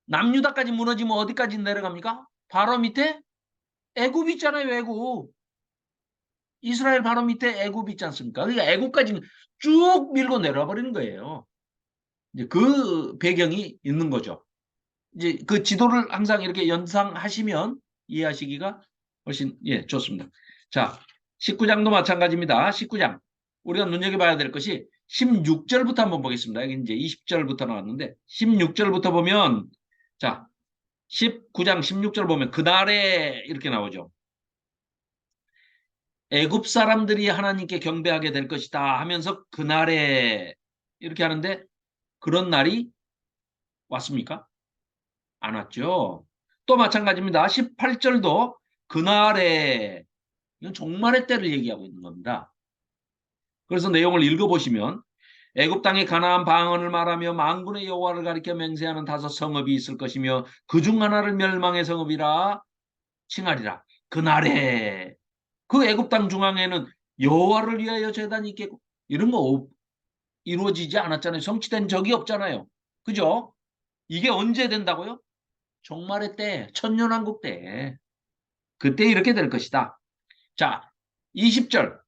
남유다까지 무너지면 어디까지 내려갑니까? 바로 밑에 애굽 있잖아요, 애굽. 이스라엘 바로 밑에 애굽 있지 않습니까? 그러니까 애굽까지 쭉 밀고 내려와 버리는 거예요. 이제 그 배경이 있는 거죠. 이제 그 지도를 항상 이렇게 연상하시면 이해하시기가 훨씬 좋습니다. 자, 19장도 마찬가지입니다. 19장. 우리가 눈여겨봐야 될 것이 16절부터 한번 보겠습니다. 여기 이제 20절부터 나왔는데 16절부터 보면 자, 19장 16절 보면 그날에 이렇게 나오죠. 애굽 사람들이 하나님께 경배하게 될 것이다 하면서 그날에 이렇게 하는데 그런 날이 왔습니까? 안 왔죠. 또 마찬가지입니다. 18절도 그날에 이건 종말의 때를 얘기하고 있는 겁니다. 그래서 내용을 읽어보시면 애굽 땅에 가나안 방언을 말하며 만군의 여호와를 가리켜 맹세하는 5 성읍이 있을 것이며 그중 하나를 멸망의 성읍이라 칭하리라. 그날에 그 애굽 땅 중앙에는 여호와를 위하여 제단이 있겠고 이런 거 이루어지지 않았잖아요. 성취된 적이 없잖아요. 그죠? 이게 언제 된다고요? 종말의 때, 천년왕국 때. 그때 이렇게 될 것이다. 자, 20절.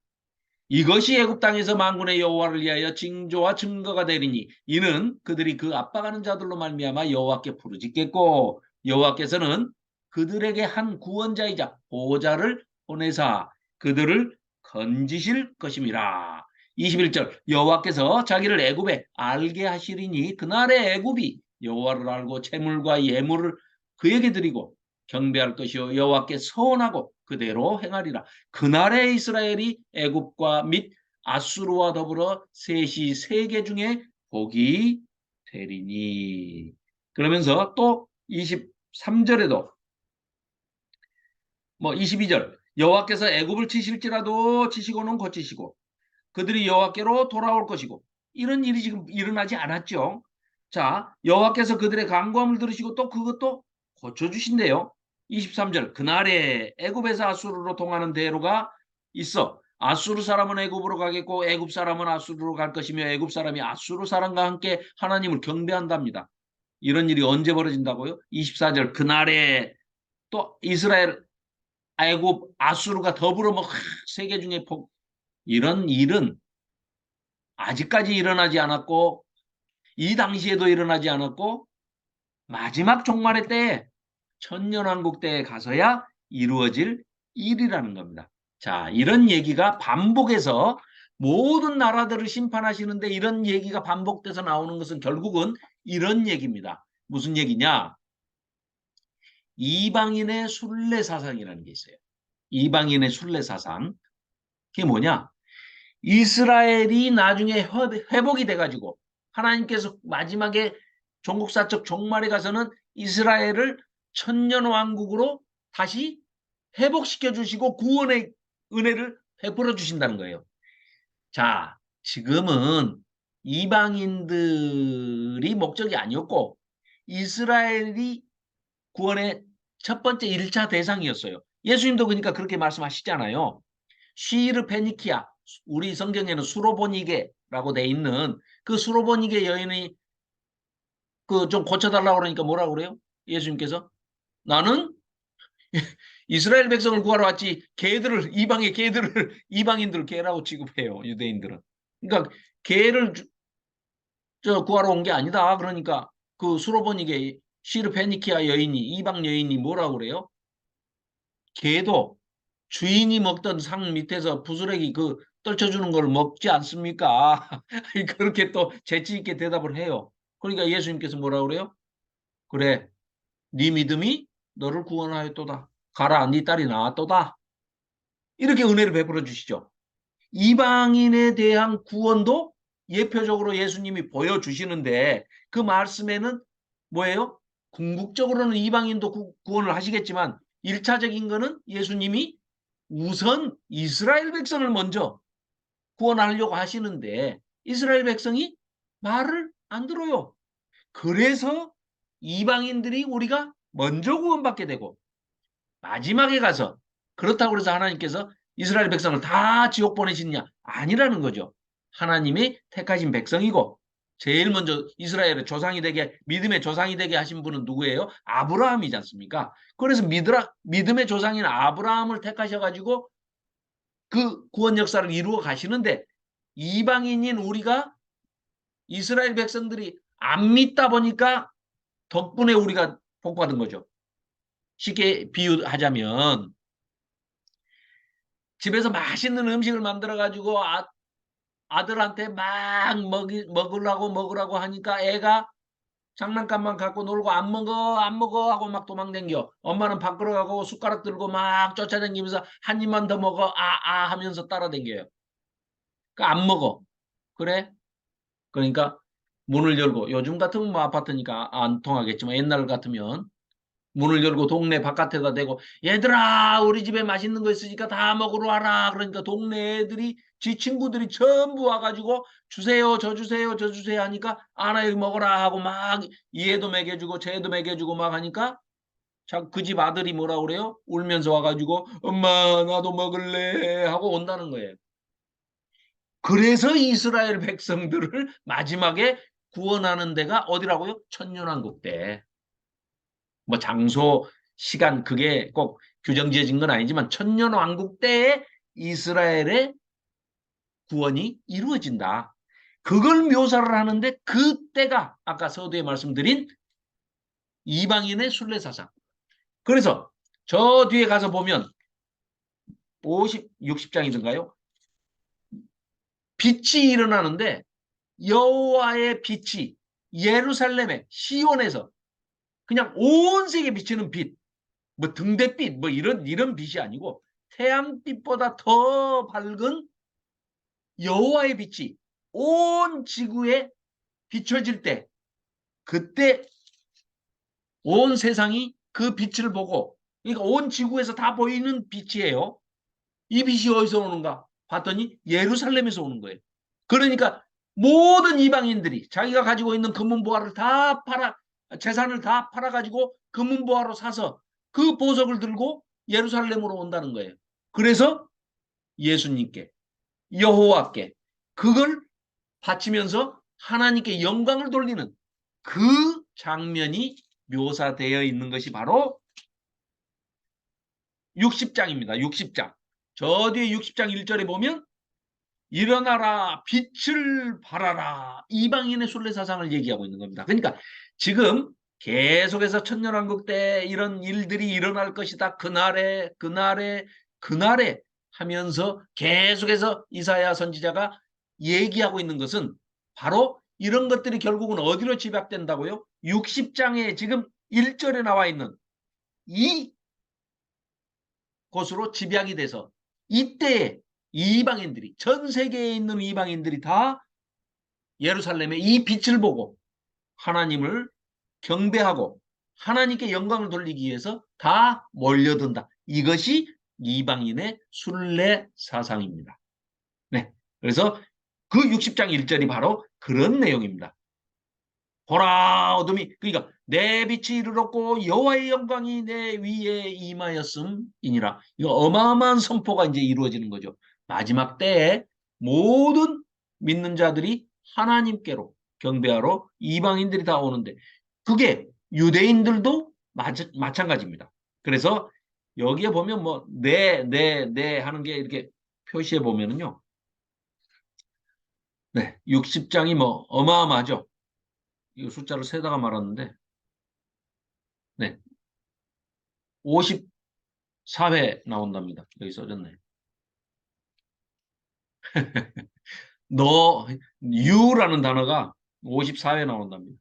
이것이 애굽 땅에서 만군의 여호와를 위하여 징조와 증거가 되리니 이는 그들이 그 압박하는 자들로 말미암아 여호와께 부르짖겠고 여호와께서는 그들에게 한 구원자이자 보호자를 보내사 그들을 건지실 것임이라. 21절 여호와께서 자기를 애굽에 알게 하시리니 그날의 애굽이 여호와를 알고 재물과 예물을 그에게 드리고 경배할 것이요 여호와께 서원하고 그대로 행하리라. 그날에 이스라엘이 애굽과 및 아수르와 더불어 셋이 세계 중에 복이 되리니. 그러면서 또 23절에도 22절 여호와께서 애굽을 치실지라도 치시고는 고치시고 그들이 여호와께로 돌아올 것이고 이런 일이 지금 일어나지 않았죠. 자, 여호와께서 그들의 간구함을 들으시고 또 그것도 고쳐주신대요. 23절 그날에 애굽에서 아수르로 통하는 대로가 있어 아수르 사람은 애굽으로 가겠고 애굽 사람은 아수르로 갈 것이며 애굽 사람이 아수르 사람과 함께 하나님을 경배한답니다. 이런 일이 언제 벌어진다고요? 24절 그날에 또 이스라엘 애굽 아수르가 더불어 세계 중에 이런 일은 아직까지 일어나지 않았고 이 당시에도 일어나지 않았고 마지막 종말의 때에 천년왕국 때에 가서야 이루어질 일이라는 겁니다. 자, 이런 얘기가 반복해서 모든 나라들을 심판하시는데 이런 얘기가 반복돼서 나오는 것은 결국은 이런 얘기입니다. 무슨 얘기냐? 이방인의 순례사상이라는 게 있어요. 이방인의 순례사상. 그게 뭐냐? 이스라엘이 나중에 회복이 돼가지고 하나님께서 마지막에 종국사적 종말에 가서는 이스라엘을 천년왕국으로 다시 회복시켜 주시고 구원의 은혜를 베풀어 주신다는 거예요. 자, 지금은 이방인들이 목적이 아니었고 이스라엘이 구원의 첫 번째 1차 대상이었어요. 예수님도 그러니까 그렇게 말씀하시잖아요. 시르 페니키아, 우리 성경에는 수로보니게라고 돼 있는 그 수로보니게 여인이 그 좀 고쳐달라고 그러니까 뭐라고 그래요? 예수님께서 나는 이스라엘 백성을 구하러 왔지 개들을 이방의 개들을 이방인들 개라고 취급해요. 유대인들은. 그러니까 개를 구하러 온 게 아니다. 그러니까 그 수로보니게 시르 페니키아 여인이 이방 여인이 뭐라고 그래요? 개도 주인이 먹던 상 밑에서 부스러기 그 떨쳐주는 걸 먹지 않습니까? 그렇게 또 재치 있게 대답을 해요. 그러니까 예수님께서 뭐라고 그래요? 그래, 네 믿음이 너를 구원하였도다. 가라, 네 딸이 나았도다. 이렇게 은혜를 베풀어 주시죠. 이방인에 대한 구원도 예표적으로 예수님이 보여주시는데 그 말씀에는 뭐예요? 궁극적으로는 이방인도 구원을 하시겠지만 1차적인 거는 예수님이 우선 이스라엘 백성을 먼저 구원하려고 하시는데 이스라엘 백성이 말을 안 들어요. 그래서 이방인들이 우리가 먼저 구원받게 되고 마지막에 가서 그렇다고 해서 하나님께서 이스라엘 백성을 다 지옥 보내시느냐? 아니라는 거죠. 하나님이 택하신 백성이고 제일 먼저 이스라엘의 조상이 되게 믿음의 조상이 되게 하신 분은 누구예요? 아브라함이지 않습니까? 그래서 믿음의 조상인 아브라함을 택하셔가지고 그 구원 역사를 이루어 가시는데 이방인인 우리가 이스라엘 백성들이 안 믿다 보니까 덕분에 우리가 복받은 거죠. 쉽게 비유하자면 집에서 맛있는 음식을 만들어 가지고 아들한테 막 먹으라고 하니까 애가 장난감만 갖고 놀고 안 먹어 안 먹어 하고 막 도망댕겨. 엄마는 밖으로 가고 숟가락 들고 막 쫓아다니면서 한 입만 더 먹어 하면서 따라댕겨요. 그러니까 안 먹어. 그래? 그러니까 문을 열고 요즘 같으면 뭐 아파트니까 안 통하겠지만 옛날 같으면 문을 열고 동네 바깥에다 대고 얘들아 우리 집에 맛있는 거 있으니까 다 먹으러 와라. 그러니까 동네 애들이 지 친구들이 전부 와가지고 주세요 저 주세요 저 주세요 하니까 아나 여기 먹어라 하고 막 얘도 먹여주고 쟤도 먹여주고 막 하니까 그 집 아들이 뭐라 그래요? 울면서 와가지고 엄마 나도 먹을래 하고 온다는 거예요. 그래서 이스라엘 백성들을 마지막에 구원하는 데가 어디라고요? 천년왕국 때. 뭐 장소, 시간 그게 꼭 규정 지어진 건 아니지만 천년왕국 때에 이스라엘의 구원이 이루어진다. 그걸 묘사를 하는데 그때가 아까 서두에 말씀드린 이방인의 순례사상. 그래서 저 뒤에 가서 보면 60장이던가요? 빛이 일어나는데 여호와의 빛이 예루살렘의 시온에서 그냥 온 세계 비치는 빛, 뭐 등대빛, 뭐 이런 빛이 아니고 태양빛보다 더 밝은 여호와의 빛이 온 지구에 비춰질 때, 그때 온 세상이 그 빛을 보고, 그러니까 온 지구에서 다 보이는 빛이에요. 이 빛이 어디서 오는가? 봤더니 예루살렘에서 오는 거예요. 그러니까 모든 이방인들이 자기가 가지고 있는 금은보화를 다 재산을 다 팔아가지고 금은보화로 사서 그 보석을 들고 예루살렘으로 온다는 거예요. 그래서 예수님께, 여호와께 그걸 바치면서 하나님께 영광을 돌리는 그 장면이 묘사되어 있는 것이 바로 60장입니다. 60장. 저 뒤에 60장 1절에 보면 일어나라 빛을 발하라 이방인의 순례사상을 얘기하고 있는 겁니다. 그러니까 지금 계속해서 천년왕국 때 이런 일들이 일어날 것이다. 그날에 하면서 계속해서 이사야 선지자가 얘기하고 있는 것은 바로 이런 것들이 결국은 어디로 집약된다고요? 60장에 지금 1절에 나와 있는 이 곳으로 집약이 돼서 이때에 이방인들이 전 세계에 있는 이방인들이 다 예루살렘의 이 빛을 보고 하나님을 경배하고 하나님께 영광을 돌리기 위해서 다 몰려든다. 이것이 이방인의 순례 사상입니다. 네. 그래서 그 60장 1절이 바로 그런 내용입니다. 보라 어둠이 그러니까 내 빛이 이르렀고 여호와의 영광이 내 위에 임하였음이니라. 이거 어마어마한 선포가 이제 이루어지는 거죠. 마지막 때에 모든 믿는 자들이 하나님께로 경배하러 이방인들이 다 오는데 그게 유대인들도 마찬가지입니다. 그래서 여기에 보면 뭐 네 하는 게 이렇게 표시해 보면은요. 네, 60장이 뭐 어마어마하죠. 이 숫자를 세다가 말았는데 네, 54회 나온답니다. 여기 써졌네. 유라는 단어가 54회 나온답니다.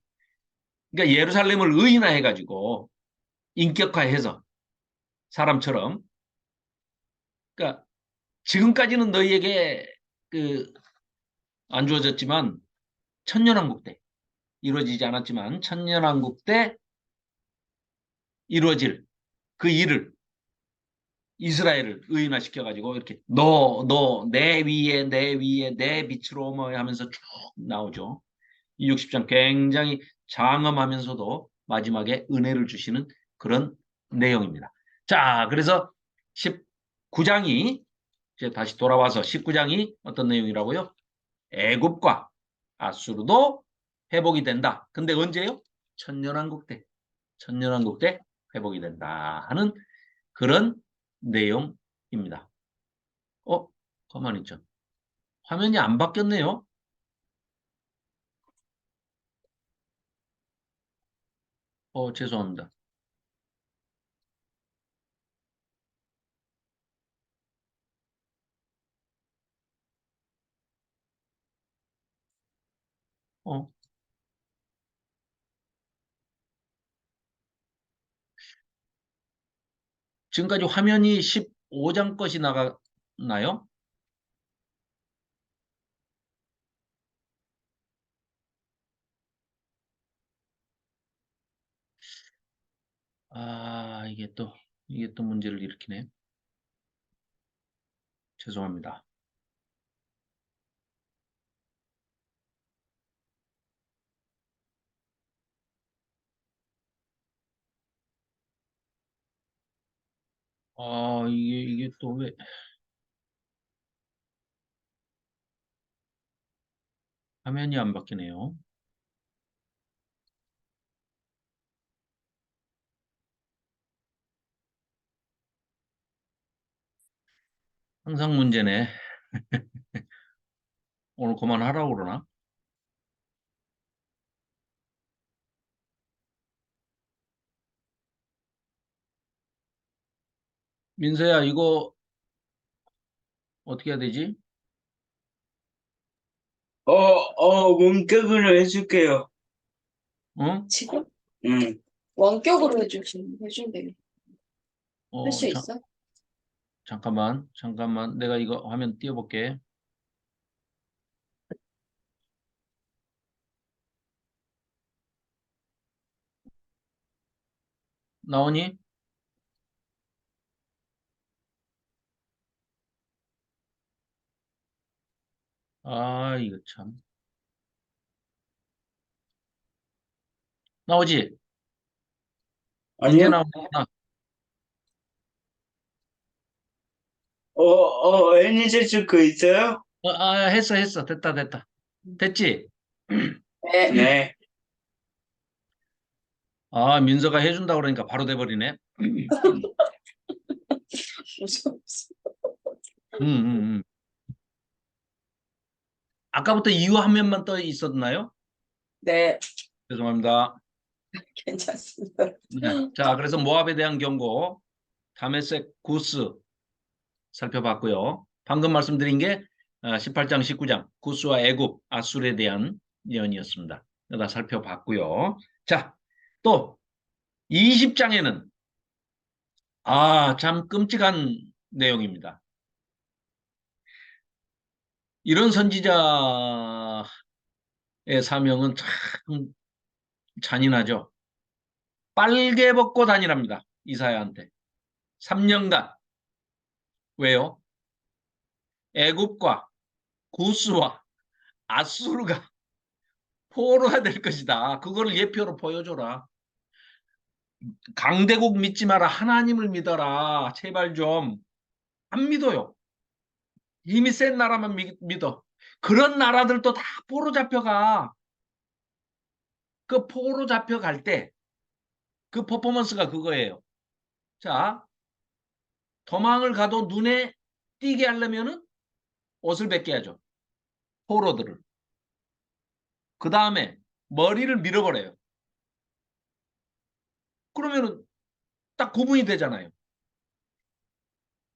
그러니까 예루살렘을 의인화해가지고 인격화해서 사람처럼 그러니까 지금까지는 너희에게 그 안 주어졌지만 천년왕국 때 이루어지지 않았지만 천년왕국 때 이루어질 그 일을 이스라엘을 의인화시켜가지고 이렇게 너 내 위에 내 빛으로 뭐 하면서 쭉 나오죠. 이 60장 굉장히 장엄하면서도 마지막에 은혜를 주시는 그런 내용입니다. 자, 그래서 19장이 이제 다시 돌아와서 19장이 어떤 내용이라고요? 애굽과 아수르도 회복이 된다. 근데 언제요? 천년왕국 때. 천년왕국 때 회복이 된다 하는 그런 내용입니다. 가만히 있죠. 화면이 안 바뀌었네요. 죄송합니다. 어, 지금까지 화면이 15장 것이 나가나요? 아, 이게 또 문제를 일으키네. 죄송합니다. 이게 또 왜, 화면이 안 바뀌네요. 항상 문제네. 오늘 그만하라고 그러나? 민서야, 이거 어떻게 해야 되지? 원격으로 해줄게요. 어? 지금 응. 원격으로 해준대요. 할 수 자, 있어? 잠깐만. 내가 이거 화면 띄워볼게. 나오니? 이거 참. 나오지? 이제 아니요? 나오구나. 애니제출 그 있어요? 했어. 됐다. 됐지? 네. 네. 민서가 해준다 그러니까 바로 돼버리네. 무서워. 음, 음. 아까부터 이유 한 면만 떠 있었나요? 네, 죄송합니다. 괜찮습니다. 네. 자, 그래서 모압에 대한 경고, 다메섹 구스 살펴봤고요. 방금 말씀드린 게 18장, 19장 구스와 애굽, 아술에 대한 예언이었습니다. 다 살펴봤고요. 자, 또 20장에는 참 끔찍한 내용입니다. 이런 선지자의 사명은 참 잔인하죠. 빨개 벗고 다니랍니다. 이사야한테. 3년간. 왜요? 애굽과 구스와 아수르가 포로가 될 것이다. 그걸 예표로 보여줘라. 강대국 믿지 마라. 하나님을 믿어라. 제발 좀. 안 믿어요. 힘이 센 나라만 믿어. 그런 나라들도 다 포로 잡혀가. 그 포로 잡혀갈 때 그 퍼포먼스가 그거예요. 자, 도망을 가도 눈에 띄게 하려면은 옷을 벗겨야죠. 포로들을. 그 다음에 머리를 밀어버려요. 그러면은 딱 구분이 되잖아요.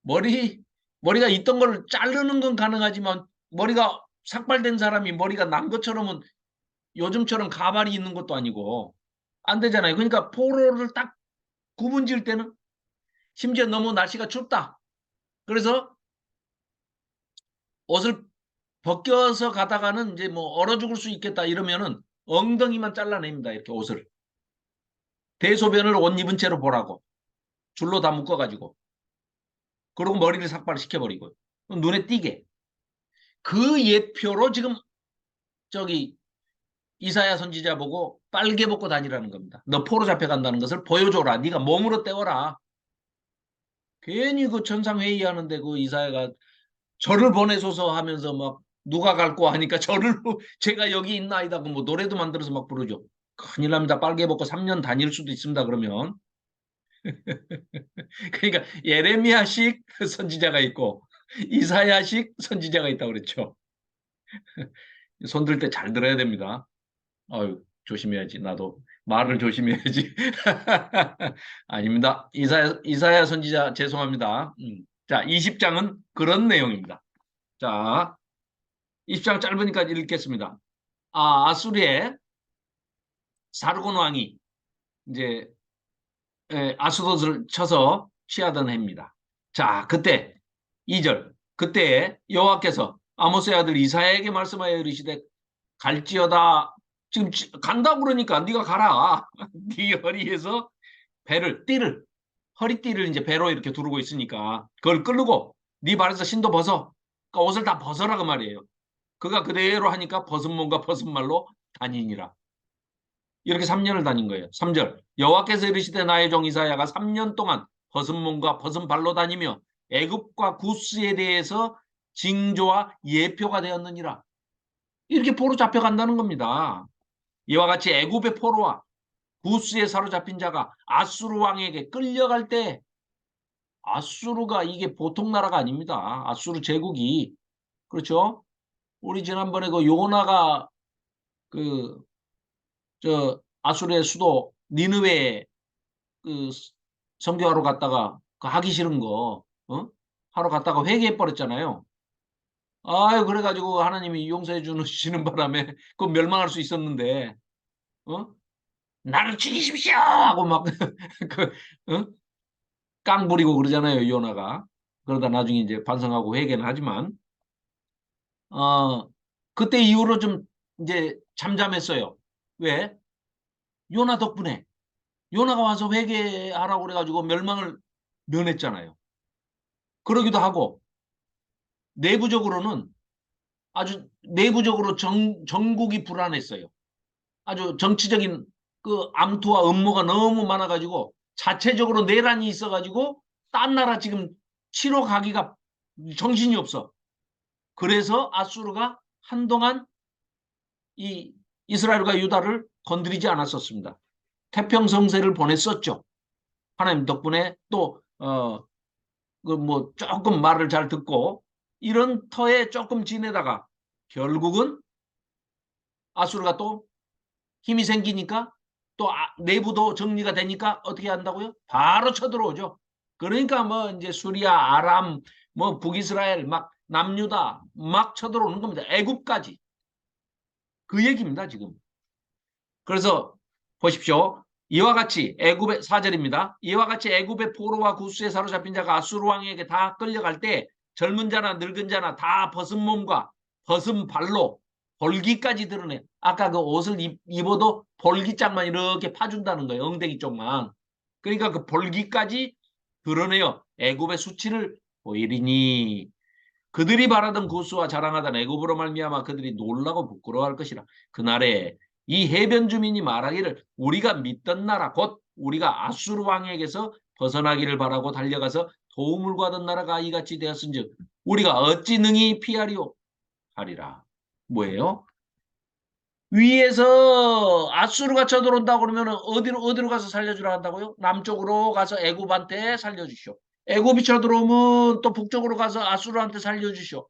머리가 있던 걸 자르는 건 가능하지만 머리가 삭발된 사람이 머리가 난 것처럼은 요즘처럼 가발이 있는 것도 아니고 안 되잖아요. 그러니까 포로를 딱 구분 지을 때는 심지어 너무 날씨가 춥다. 그래서 옷을 벗겨서 가다가는 이제 뭐 얼어 죽을 수 있겠다 이러면은 엉덩이만 잘라냅니다. 이렇게 옷을. 대소변을 옷 입은 채로 보라고. 줄로 다 묶어가지고. 그리고 머리를 삭발시켜버리고. 눈에 띄게. 그 예표로 지금 저기 이사야 선지자 보고 빨개 벗고 다니라는 겁니다. 너 포로 잡혀간다는 것을 보여줘라. 네가 몸으로 때워라. 괜히 그 천상회의하는데 그 이사야가 저를 보내소서 하면서 막 누가 갈고 하니까 저를 제가 여기 있나이다 뭐 노래도 만들어서 막 부르죠. 큰일 납니다. 빨개 벗고 3년 다닐 수도 있습니다. 그러면. 그러니까 예레미야식 선지자가 있고 이사야식 선지자가 있다고 그랬죠. 손들 때 잘 들어야 됩니다. 아유, 조심해야지. 나도 말을 조심해야지. 아닙니다. 이사야 선지자 죄송합니다. 자, 20장은 그런 내용입니다. 자, 20장 짧으니까 읽겠습니다. 아수리의 사르곤 왕이 이제 아수돗을 쳐서 취하던 해입니다. 자, 그때 2절 그때 여호와께서 아모스의 아들 이사야에게 말씀하여 이르시되 갈지어다. 지금 간다 그러니까 네가 가라. 네 허리에서 띠를 허리띠를 이제 배로 이렇게 두르고 있으니까 그걸 끌고 네 발에서 신도 벗어. 그러니까 옷을 다 벗어라 그 말이에요. 그가 그대로 하니까 벗은 몸과 벗은 말로 다니니라. 이렇게 3년을 다닌 거예요. 3절 여호와께서 이르시되 나의 종 이사야가 3년 동안 벗은 몸과 벗은 발로 다니며 애굽과 구스에 대해서 징조와 예표가 되었느니라. 이렇게 포로 잡혀간다는 겁니다. 이와 같이 애굽의 포로와 구스에 사로잡힌 자가 아수르 왕에게 끌려갈 때 아수르가 이게 보통 나라가 아닙니다. 아수르 제국이 그렇죠? 우리 지난번에 그 요나가 그 저 아수르의 수도 니느웨에 그 선교하러 갔다가 그 하기 싫은 거 하러 갔다가 회개해 버렸잖아요. 아유 그래가지고 하나님이 용서해 주시는 바람에 그 멸망할 수 있었는데 나를 죽이십시오 하고 막 그, 깡 부리고 그러잖아요 요나가. 그러다 나중에 이제 반성하고 회개는 하지만 그때 이후로 좀 이제 잠잠했어요. 왜? 요나 덕분에 요나가 와서 회개하라고 그래가지고 멸망을 면했잖아요. 그러기도 하고 내부적으로는 아주 내부적으로 정국이 불안했어요. 아주 정치적인 그 암투와 음모가 너무 많아가지고 자체적으로 내란이 있어가지고 딴 나라 지금 치러 가기가 정신이 없어. 그래서 아수르가 한동안 이 이스라엘과 유다를 건드리지 않았었습니다. 태평성세를 보냈었죠. 하나님 덕분에 또 그 뭐 조금 말을 잘 듣고 이런 터에 조금 지내다가 결국은 아수르가 또 힘이 생기니까 또 내부도 정리가 되니까 어떻게 한다고요? 바로 쳐들어오죠. 그러니까 뭐 이제 수리아, 아람, 뭐 북이스라엘, 막 남유다 막 쳐들어오는 겁니다. 애굽까지. 그 얘기입니다, 지금. 그래서 보십시오. 이와 같이 애굽의 4절입니다. 이와 같이 애굽의 포로와 구스에 사로잡힌 자가 아수르 왕에게 다 끌려갈 때 젊은 자나 늙은 자나 다 벗은 몸과 벗은 발로 볼기까지 드러내. 아까 그 옷을 입어도 볼기짝만 이렇게 파준다는 거예요. 엉덩이 쪽만. 그러니까 그 볼기까지 드러내요. 애굽의 수치를 보이리니 그들이 바라던 구스와 자랑하던 애굽으로 말미암아 그들이 놀라고 부끄러워할 것이라. 그날에 이 해변 주민이 말하기를 우리가 믿던 나라 곧 우리가 아수르 왕에게서 벗어나기를 바라고 달려가서 도움을 구하던 나라가 이같이 되었은즉 우리가 어찌 능히 피하리오 하리라. 뭐예요? 위에서 아수르가 쳐들어온다 그러면 어디로 가서 살려주라 한다고요? 남쪽으로 가서 애굽한테 살려주시오. 애굽이 쳐들어오면 또 북쪽으로 가서 아수르한테 살려주시오.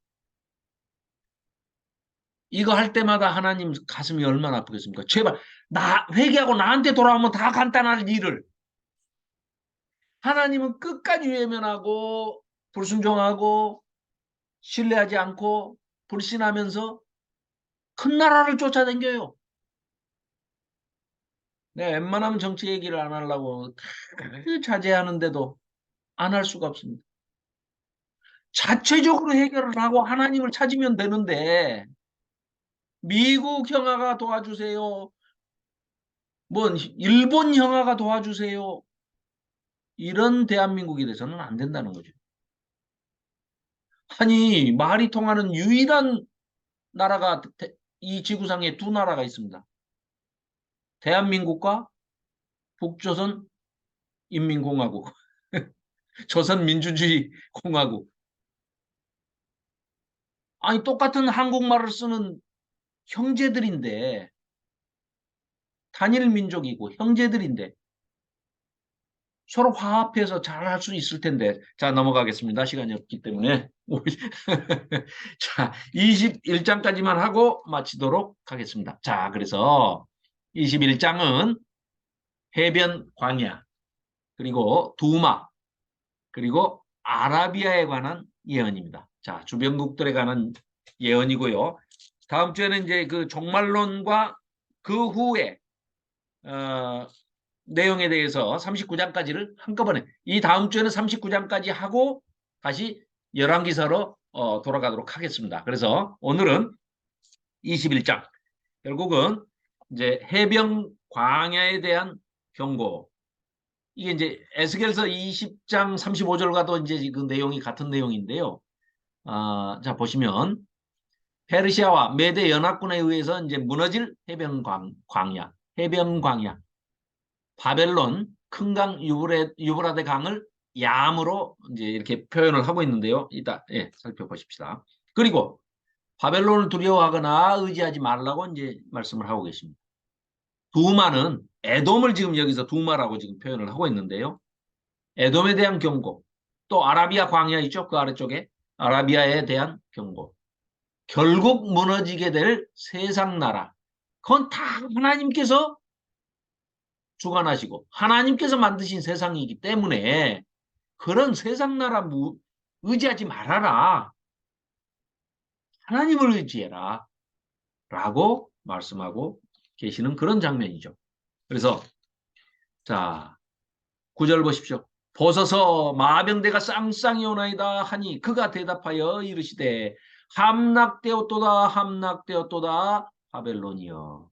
이거 할 때마다 하나님 가슴이 얼마나 아프겠습니까? 제발 나 회개하고 나한테 돌아오면 다 간단한 일을 하나님은 끝까지 외면하고 불순종하고 신뢰하지 않고 불신하면서 큰 나라를 쫓아다녀요. 네, 웬만하면 정치 얘기를 안 하려고 자제하는데도 안 할 수가 없습니다. 자체적으로 해결을 하고 하나님을 찾으면 되는데 미국 형아가 도와주세요. 뭐 일본 형아가 도와주세요. 이런 대한민국이 돼서는 안 된다는 거죠. 아니 말이 통하는 유일한 나라가 이 지구상에 두 나라가 있습니다. 대한민국과 북조선 인민공화국, 조선민주주의 공화국. 아니 똑같은 한국말을 쓰는 형제들인데 단일 민족이고 형제들인데 서로 화합해서 잘할 수 있을 텐데. 자, 넘어가겠습니다. 시간이 없기 때문에. 자, 21장까지만 하고 마치도록 하겠습니다. 자, 그래서 21장은 해변 광야, 그리고 두마, 그리고 아라비아에 관한 예언입니다. 자, 주변국들에 관한 예언이고요. 다음 주에는 이제 그 종말론과 그 후에 내용에 대해서 39장까지를 한꺼번에, 이 다음 주에는 39장까지 하고 다시 열왕기서로 돌아가도록 하겠습니다. 그래서 오늘은 21장, 결국은 이제 해변 광야에 대한 경고. 이게 이제 에스겔서 20장 35절과도 이제 그 내용이 같은 내용인데요. 자, 보시면 페르시아와 메대 연합군에 의해서 이제 무너질 해변 광야, 해변 광야. 바벨론 큰 강 유브라데 강을 얌으로 이제 이렇게 표현을 하고 있는데요. 이따 살펴보십시다. 그리고 바벨론을 두려워하거나 의지하지 말라고 이제 말씀을 하고 계십니다. 두마는 에돔을 지금 여기서 두마라고 지금 표현을 하고 있는데요. 에돔에 대한 경고, 또 아라비아 광야 있죠? 그 아래쪽에 아라비아에 대한 경고. 결국 무너지게 될 세상 나라, 그건 다 하나님께서 주관하시고 하나님께서 만드신 세상이기 때문에 그런 세상 나라 의지하지 말아라. 하나님을 의지해라. 라고 말씀하고 계시는 그런 장면이죠. 그래서 자, 9절 보십시오. 보소서 마병대가 쌍쌍이 오나이다 하니 그가 대답하여 이르시되 함락되었도다 함락되었도다 바벨론이여.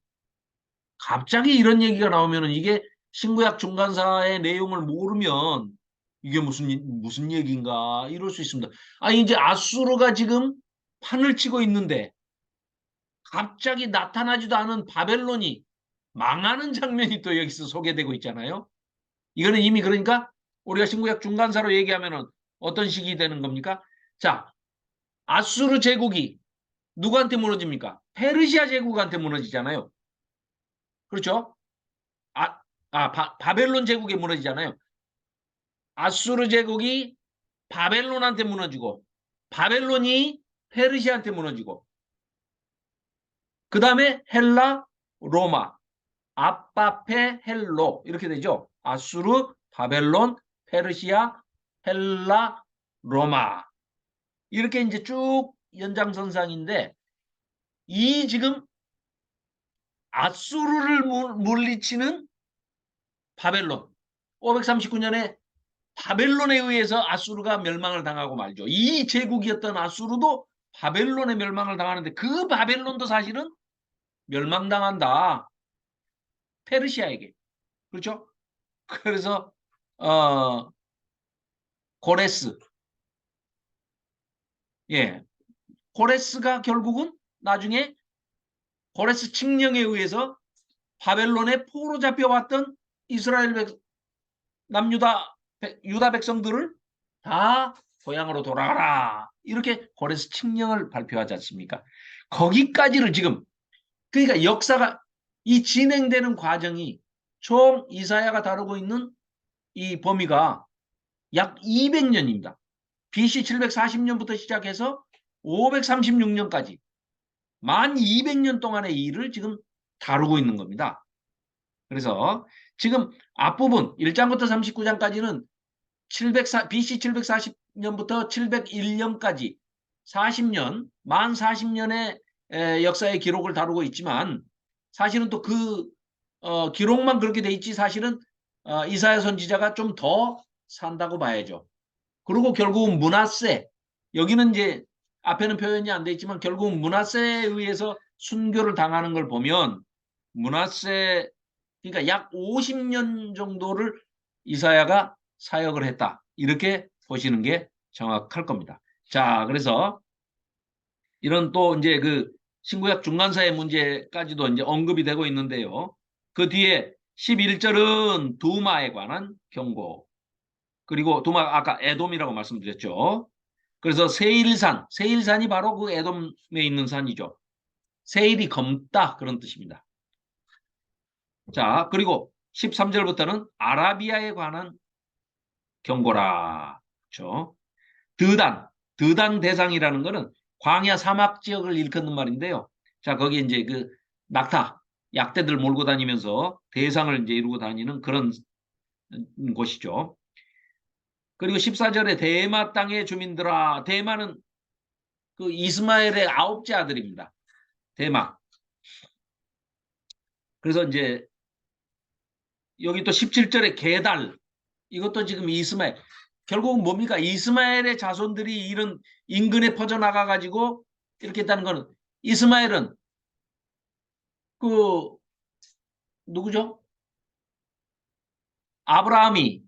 갑자기 이런 얘기가 나오면 이게 신구약 중간사의 내용을 모르면 이게 무슨 얘기인가 이럴 수 있습니다. 아니 이제 아수르가 지금 판을 치고 있는데 갑자기 나타나지도 않은 바벨론이 망하는 장면이 또 여기서 소개되고 있잖아요. 이거는 이미 그러니까 우리가 신구약 중간사로 얘기하면은 어떤 식이 되는 겁니까? 자, 아수르 제국이 누구한테 무너집니까? 페르시아 제국한테 무너지잖아요. 그렇죠? 바벨론 제국에 무너지잖아요. 아수르 제국이 바벨론한테 무너지고 바벨론이 페르시아한테 무너지고 그 다음에 헬라, 로마, 아빠페 헬로 이렇게 되죠. 아수르, 바벨론, 페르시아, 헬라, 로마 이렇게 이제 쭉 연장선상인데 이 지금 아수르를 물리치는 바벨론 539년에 바벨론에 의해서 아수르가 멸망을 당하고 말죠. 이 제국이었던 아수르도 바벨론에 멸망을 당하는데 그 바벨론도 사실은 멸망당한다. 페르시아에게. 그렇죠? 그래서 고레스. 예. 고레스가 결국은 나중에 고레스 칙령에 의해서 바벨론에 포로 잡혀왔던 이스라엘 유다 백성들을 다 고향으로 돌아가라. 이렇게 고레스 칙령을 발표하지 않습니까? 거기까지를 지금 그러니까 역사가 이 진행되는 과정이 총 이사야가 다루고 있는 이 범위가 약 200년입니다. BC 740년부터 시작해서 536년까지 만 200년 동안의 일을 지금 다루고 있는 겁니다. 그래서 지금 앞부분 1장부터 39장까지는 BC 740년부터 701년까지 40년, 만 40년의 역사의 기록을 다루고 있지만 사실은 또 그 기록만 그렇게 돼 있지 사실은 이사야 선지자가 좀 더 산다고 봐야죠. 그리고 결국은 므낫세, 여기는 이제 앞에는 표현이 안 돼 있지만 결국은 므낫세에 의해서 순교를 당하는 걸 보면 므낫세 그러니까 약 50년 정도를 이사야가 사역을 했다. 이렇게 보시는 게 정확할 겁니다. 자, 그래서 이런 또 이제 그 신구약 중간사의 문제까지도 이제 언급이 되고 있는데요. 그 뒤에 11절은 두마에 관한 경고. 그리고 두마 아까 에돔이라고 말씀드렸죠. 그래서 세일산이 바로 그 에돔에 있는 산이죠. 세일이 검다 그런 뜻입니다. 자, 그리고 13절부터는 아라비아에 관한 경고라. 그렇죠? 드단 대상이라는 거는 광야 사막 지역을 일컫는 말인데요. 자, 거기 이제 그 낙타, 약대들 몰고 다니면서 대상을 이제 이루고 다니는 그런 곳이죠. 그리고 14절에 대마 땅의 주민들아, 대마는 그 이스마엘의 9째 아들입니다. 대마. 그래서 이제 여기 또 17절에 게달, 이것도 지금 이스마엘. 결국은 뭡니까? 이스마엘의 자손들이 이런 인근에 퍼져나가 가지고 이렇게 했다는 거는 이스마엘은 그 누구죠? 아브라함이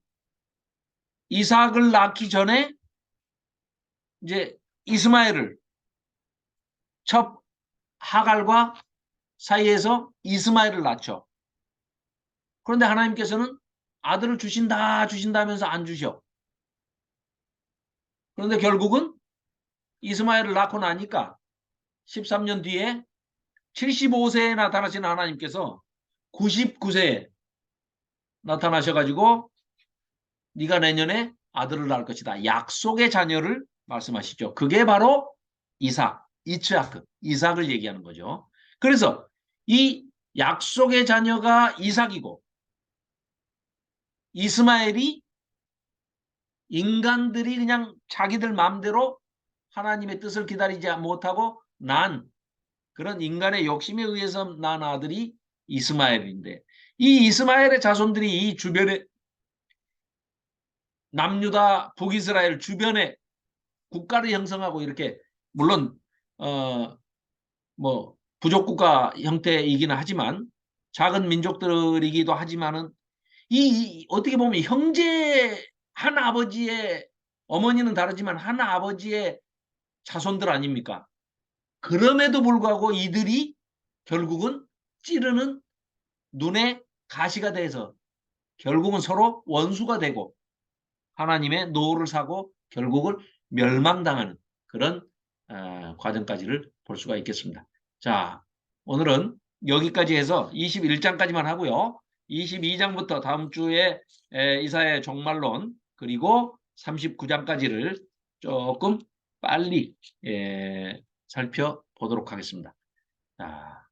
이삭을 낳기 전에 이제 이스마엘을 첩 하갈과 사이에서 이스마엘을 낳죠. 그런데 하나님께서는 아들을 주신다 하면서 안 주셔. 그런데 결국은 이스마엘을 낳고 나니까 13년 뒤에 75세에 나타나신 하나님께서 99세에 나타나셔가지고 네가 내년에 아들을 낳을 것이다. 약속의 자녀를 말씀하시죠. 그게 바로 이삭을 얘기하는 거죠. 그래서 이 약속의 자녀가 이삭이고 이스마엘이 인간들이 그냥 자기들 마음대로 하나님의 뜻을 기다리지 못하고 난 그런 인간의 욕심에 의해서 난 아들이 이스마엘인데 이 이스마엘의 자손들이 이 주변에 남유다 북이스라엘 주변에 국가를 형성하고 이렇게 물론 뭐 부족국가 형태이기는 하지만 작은 민족들이기도 하지만은 이 어떻게 보면 형제 한 아버지의 어머니는 다르지만 한 아버지의 자손들 아닙니까? 그럼에도 불구하고 이들이 결국은 찌르는 눈에 가시가 돼서 결국은 서로 원수가 되고 하나님의 노를 사고 결국은 멸망당하는 그런 과정까지를 볼 수가 있겠습니다. 자, 오늘은 여기까지 해서 21장까지만 하고요. 22장부터 다음 주에 이사야의 종말론 그리고 39장까지를 조금 빨리 살펴보도록 하겠습니다. 자,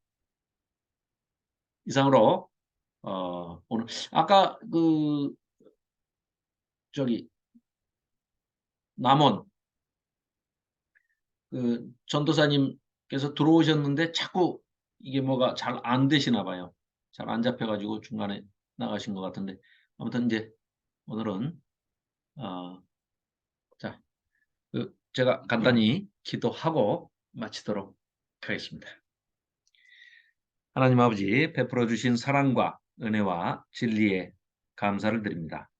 이상으로 오늘 아까 그 저기 남원 그 전도사님께서 들어오셨는데 자꾸 이게 뭐가 잘 안 되시나 봐요. 잘 안 잡혀가지고 중간에 나가신 것 같은데 아무튼 이제 오늘은 자, 제가 간단히 기도하고 마치도록 하겠습니다. 하나님 아버지 베풀어 주신 사랑과 은혜와 진리에 감사를 드립니다.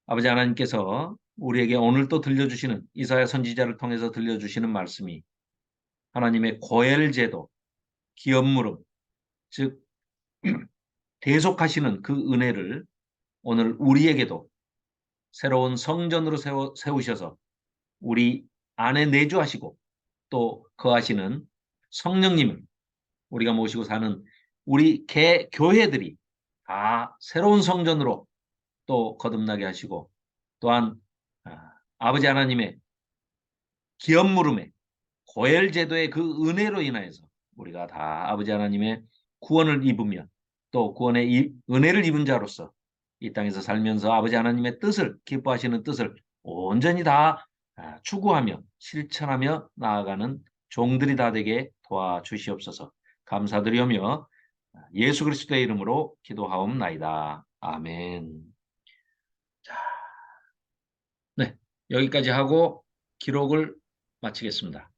아버지 하나님께서 우리에게 오늘 또 들려주시는 이사야 선지자를 통해서 들려주시는 말씀이 하나님의 고엘 제도, 기업 물음, 즉 계속하시는 그 은혜를 오늘 우리에게도 새로운 성전으로 세우셔서 우리 안에 내주하시고 또 거하시는 성령님을 우리가 모시고 사는 우리 교회들이 다 새로운 성전으로 또 거듭나게 하시고 또한 아버지 하나님의 기업 물음에 고엘 제도의 그 은혜로 인하여서 우리가 다 아버지 하나님의 구원을 입으며 또 구원의 은혜를 입은 자로서 이 땅에서 살면서 아버지 하나님의 뜻을 기뻐하시는 뜻을 온전히 다 추구하며 실천하며 나아가는 종들이 다 되게 도와주시옵소서. 감사드리오며 예수 그리스도의 이름으로 기도하옵나이다. 아멘. 자, 네, 여기까지 하고 기록을 마치겠습니다.